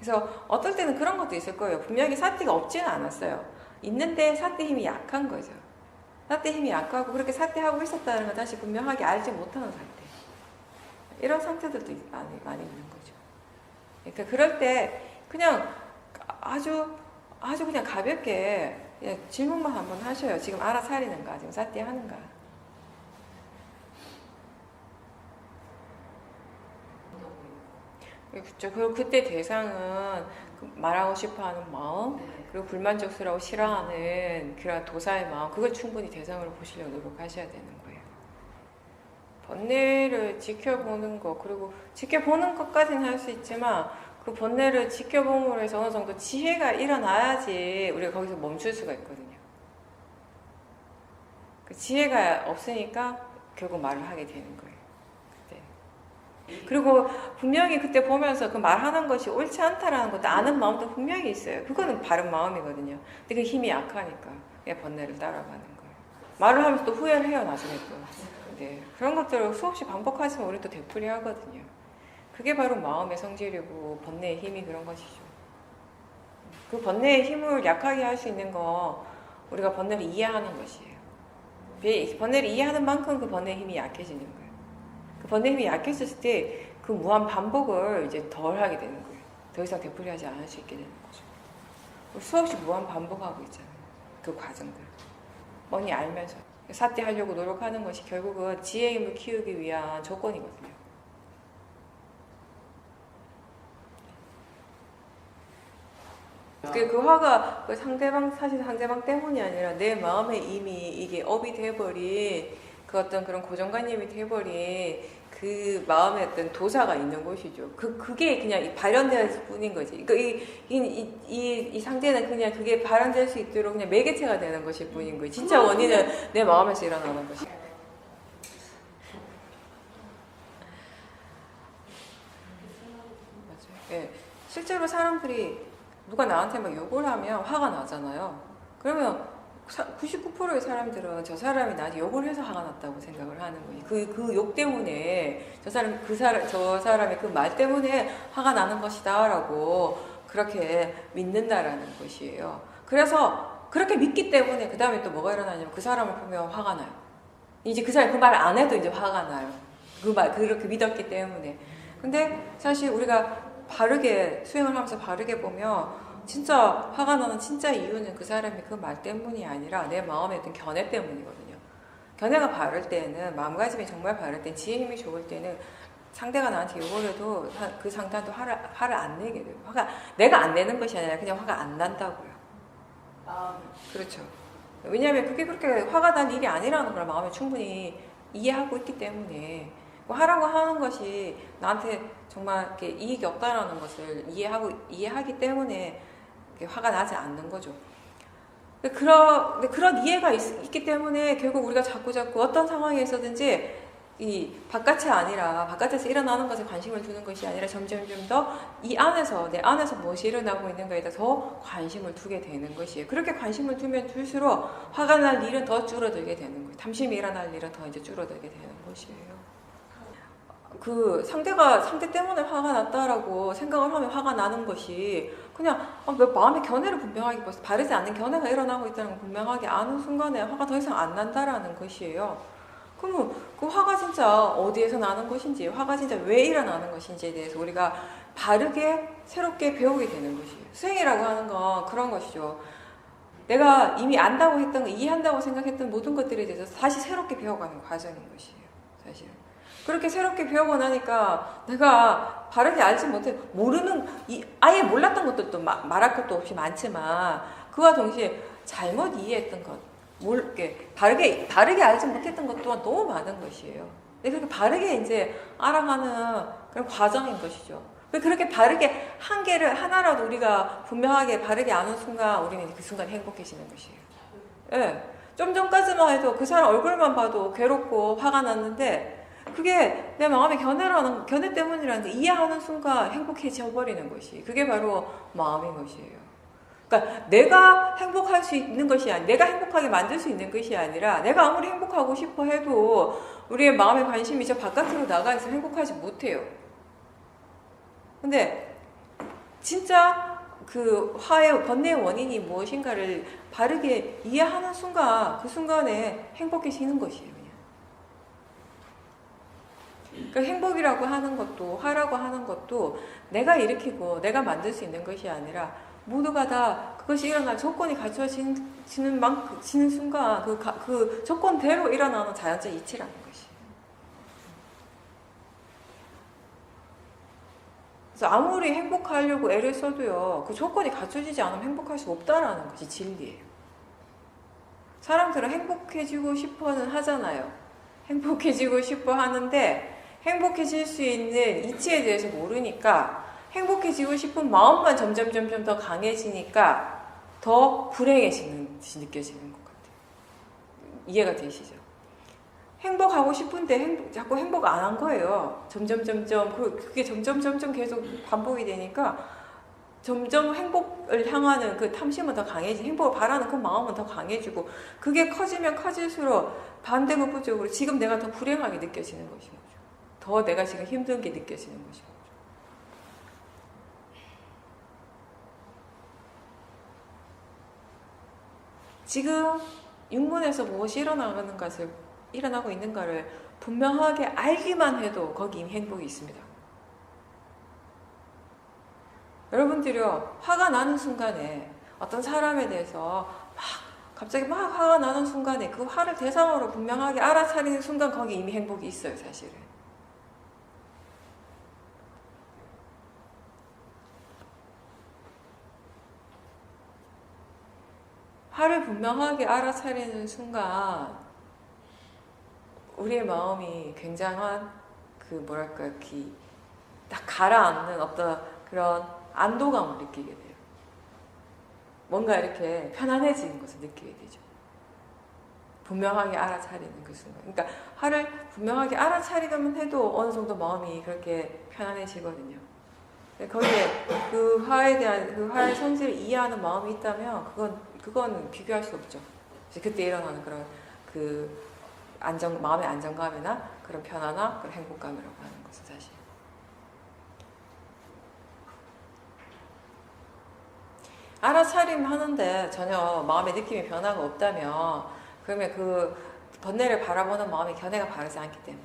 그래서 어떨 때는 그런 것도 있을 거예요. 분명히 사티가 없지는 않았어요. 있는데 사티 힘이 약한 거죠. 사티 힘이 약하고 그렇게 사티하고 있었다는 걸 다시 분명하게 알지 못하는 상태. 이런 상태들도 많이 있는 거죠. 그러니까 그럴 때 그냥 아주 그냥 가볍게 그냥 질문만 한번 하셔요. 지금 알아차리는가? 지금 사티 하는가? 그렇죠. 그리고 그때 대상은 말하고 싶어하는 마음, 그리고 불만족스러워 싫어하는 그런 도사의 마음, 그걸 충분히 대상으로 보시려고 노력하셔야 되는 거예요. 번뇌를 지켜보는 거, 그리고 지켜보는 것까지는 할 수 있지만 그 번뇌를 지켜봄으로 해서 어느 정도 지혜가 일어나야지 우리가 거기서 멈출 수가 있거든요. 그 지혜가 없으니까 결국 말을 하게 되는 거예요. 그때. 그리고 분명히 그때 보면서 그 말하는 것이 옳지 않다라는 것도 아는 마음도 분명히 있어요. 그거는 바른 마음이거든요. 근데 그 힘이 약하니까 그냥 번뇌를 따라가는 거예요. 말을 하면서 또 후회를 해요, 나중에 또. 네, 그런 것들을 수없이 반복하시면 우리 또 되풀이 하거든요. 그게 바로 마음의 성질이고 번뇌의 힘이 그런 것이죠. 그 번뇌의 힘을 약하게 할 수 있는 거 우리가 번뇌를 이해하는 것이에요. 번뇌를 이해하는 만큼 그 번뇌의 힘이 약해지는 거예요. 그 번뇌의 힘이 약해졌을 때 그 무한 반복을 이제 덜 하게 되는 거예요. 더 이상 되풀이하지 않을 수 있게 되는 거죠. 수없이 무한 반복하고 있잖아요. 그 과정들. 뻔히 알면서. 사퇴하려고 노력하는 것이 결국은 지혜의 힘을 키우기 위한 조건이거든요. 그 화가 그 사실 상대방 때문이 아니라 내 마음에 이미 이게 업이 돼버린 그 어떤 그런 고정관념이 돼버린 그 마음에 어떤 도사가 있는 것이죠. 그게 그냥 발현될 뿐인 거지. 그러니까 이 상태는 그냥 그게 발현될 수 있도록 그냥 매개체가 되는 것일 뿐인 거예요. 진짜 원인은 내 마음에서 일어나는 것이. 맞아요. 예. 실제로 사람들이 누가 나한테 막 욕을 하면 화가 나잖아요. 그러면 99%의 사람들은 저 사람이 나한테 욕을 해서 화가 났다고 생각을 하는 거예요. 그 욕 때문에 저 사람의 그 말 때문에 화가 나는 것이다라고 그렇게 믿는다라는 것이에요. 그래서 그렇게 믿기 때문에 그 다음에 또 뭐가 일어나냐면 그 사람을 보면 화가 나요. 이제 그 사람이 그 말 안 해도 이제 화가 나요. 그렇게 믿었기 때문에. 근데 사실 우리가 바르게 수행을 하면서 바르게 보면 진짜 화가 나는 진짜 이유는 그 사람이 그 말 때문이 아니라 내 마음에 어떤 견해 때문이거든요. 견해가 바를 때는 마음가짐이 정말 바를 때 지혜 힘이 좋을 때는 상대가 나한테 욕을 해도 그 상대한테 화를 안 내게 돼요. 내가 안 내는 것이 아니라 그냥 화가 안 난다고요. 그렇죠. 왜냐하면 그게 그렇게 화가 난 일이 아니라는 걸 마음에 충분히 이해하고 있기 때문에 하라고 하는 것이 나한테 정말 이렇게 이익이 없다라는 것을 이해하기 때문에 화가 나지 않는 거죠. 그런 이해가 있기 때문에 결국 우리가 자꾸 어떤 상황에서든지 이 바깥에서 일어나는 것에 관심을 두는 것이 아니라 점점 더 내 안에서 무엇이 일어나고 있는가에 더 관심을 두게 되는 것이에요. 그렇게 관심을 두면 둘수록 화가 날 일은 더 줄어들게 되는 거예요. 탐심이 일어날 일은 더 이제 줄어들게 되는 것이에요. 그 상대 때문에 화가 났다라고 생각을 하면 화가 나는 것이 그냥 마음의 견해를 분명하게 바르지 않는 견해가 일어나고 있다는 걸 분명하게 아는 순간에 화가 더 이상 안 난다라는 것이에요. 그러면 그 화가 진짜 어디에서 나는 것인지, 화가 진짜 왜 일어나는 것인지에 대해서 우리가 바르게 새롭게 배우게 되는 것이에요. 수행이라고 하는 건 그런 것이죠. 내가 이미 안다고 했던 거, 이해한다고 생각했던 모든 것들에 대해서 다시 새롭게 배워가는 과정인 것이에요. 사실은. 그렇게 새롭게 배우고 나니까 내가 바르게 알지 못해 아예 몰랐던 것들도 말할 것도 없이 많지만 그와 동시에 잘못 이해했던 것, 바르게 알지 못했던 것 또한 너무 많은 것이에요. 근데 그렇게 바르게 이제 알아가는 그런 과정인 것이죠. 그렇게 바르게 한 개를 하나라도 우리가 분명하게 바르게 아는 순간 우리는 그 순간 행복해지는 것이에요. 예. 좀 전까지만 해도 그 사람 얼굴만 봐도 괴롭고 화가 났는데 그게 내 마음의 견해 때문이라는 게 이해하는 순간 행복해져 버리는 것이 그게 바로 마음인 것이에요. 그러니까 내가 행복할 수 있는 것이 아니라 내가 행복하게 만들 수 있는 것이 아니라 내가 아무리 행복하고 싶어 해도 우리의 마음의 관심이 저 바깥으로 나가 있어 행복하지 못해요. 근데 진짜 그 번뇌의 원인이 무엇인가를 바르게 이해하는 순간 그 순간에 행복해지는 것이에요. 그러니까 행복이라고 하는 것도 화라고 하는 것도 내가 일으키고 내가 만들 수 있는 것이 아니라 모두가 다 그것이 일어날 조건이 갖춰지는 순간 그 조건대로 일어나는 자연적 이치라는 것이. 그래서 아무리 행복하려고 애를 써도요 그 조건이 갖춰지지 않으면 행복할 수 없다라는 것이 진리예요. 사람들은 행복해지고 싶어는 하잖아요. 행복해지고 싶어 하는데 행복해질 수 있는 이치에 대해서 모르니까 행복해지고 싶은 마음만 점점 더 강해지니까 더 불행해지는 듯이 느껴지는 것 같아요. 이해가 되시죠? 행복하고 싶은데 자꾸 행복 안 한 거예요. 점점 그게 점점 계속 반복이 되니까 점점 행복을 향하는 그 탐심은 더 강해지고 행복을 바라는 그 마음은 더 강해지고 그게 커지면 커질수록 반대급부적으로 지금 내가 더 불행하게 느껴지는 것인 거죠. 더 내가 지금 힘든 게 느껴지는 것인 거죠. 지금 육문에서 무엇이 일어나고 있는가를 분명하게 알기만 해도 거기 이미 행복이 있습니다. 여러분들이요, 화가 나는 순간에 어떤 사람에 대해서 갑자기 막 화가 나는 순간에 그 화를 대상으로 분명하게 알아차리는 순간 거기 이미 행복이 있어요, 사실은. 화를 분명하게 알아차리는 순간 우리의 마음이 굉장한 딱 가라앉는 어떤 그런 안도감을 느끼게 돼요. 뭔가 이렇게 편안해지는 것을 느끼게 되죠. 분명하게 알아차리는 그 순간. 그러니까 화를 분명하게 알아차리기만 해도 어느 정도 마음이 그렇게 편안해지거든요. 거기에 그 화에 대한 그 화의 성질을 이해하는 마음이 있다면 그건 비교할 수 없죠. 그때 일어나는 그런 마음의 안정감이나 그런 편안함, 그런 행복감이라고 하는 것은 사실. 알아차림 하는데 전혀 마음의 느낌이 변화가 없다면 그러면 그 번뇌를 바라보는 마음의 견해가 바르지 않기 때문에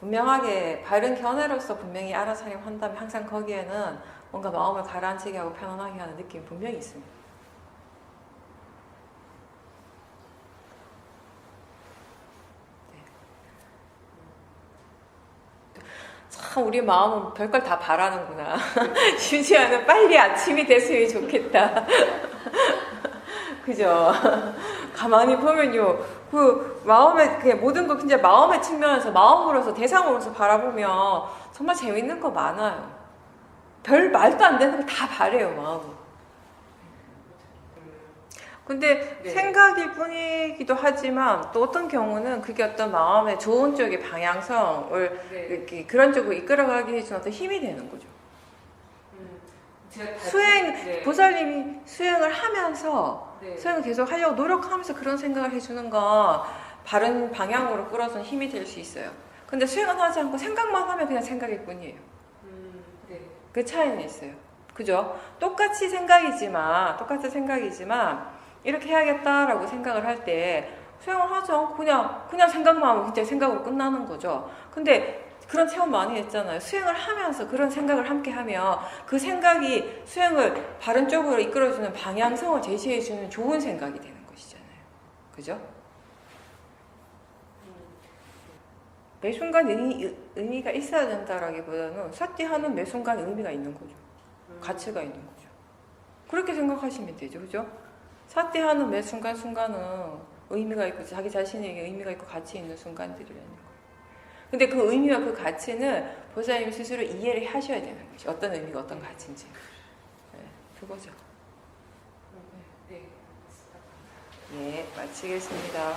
분명하게 바른 견해로서 분명히 알아차림 한다면 항상 거기에는 뭔가 마음을 가라앉히게 하고 편안하게 하는 느낌이 분명히 있습니다. 참 우리 마음은 별걸 다 바라는구나. 심지어는 빨리 아침이 됐으면 좋겠다. 그죠? 가만히 보면요, 그 마음의 그냥 모든 거 진짜 마음의 측면에서 마음으로서 대상으로서 바라보면 정말 재밌는 거 많아요. 별 말도 안 되는 거 다 바래요, 마음은. 근데 네. 생각일 뿐이기도 하지만 또 어떤 경우는 그게 어떤 마음의 좋은 쪽의 방향성을 네. 이렇게 그런 쪽으로 이끌어가게 해주는 어떤 힘이 되는 거죠. 보살님이 수행을 하면서 네. 수행을 계속 하려고 노력하면서 그런 생각을 해주는 건 바른 방향으로 끌어서는 힘이 될 수 있어요. 근데 수행을 하지 않고 생각만 하면 그냥 생각일 뿐이에요. 네. 그 차이는 있어요. 그죠? 똑같이 생각이지만 이렇게 해야겠다라고 생각을 할 때 수행을 하지 않고 그냥 생각만 하면 진짜 생각으로 끝나는 거죠. 근데 그런 체험 많이 했잖아요. 수행을 하면서 그런 생각을 함께 하면 그 생각이 수행을 바른 쪽으로 이끌어주는 방향성을 제시해주는 좋은 생각이 되는 것이잖아요. 그죠? 매 순간 의미가 있어야 된다라기보다는 사티하는 매 순간 의미가 있는 거죠. 가치가 있는 거죠. 그렇게 생각하시면 되죠. 그죠? 사티하는 매 순간순간은 의미가 있고 자기 자신에게 의미가 있고 가치 있는 순간들이라는 거예요. 근데 그 의미와 그 가치는 보살님 스스로 이해를 하셔야 되는 거죠. 어떤 의미가 어떤 가치인지. 네, 그거죠. 네. 네, 마치겠습니다.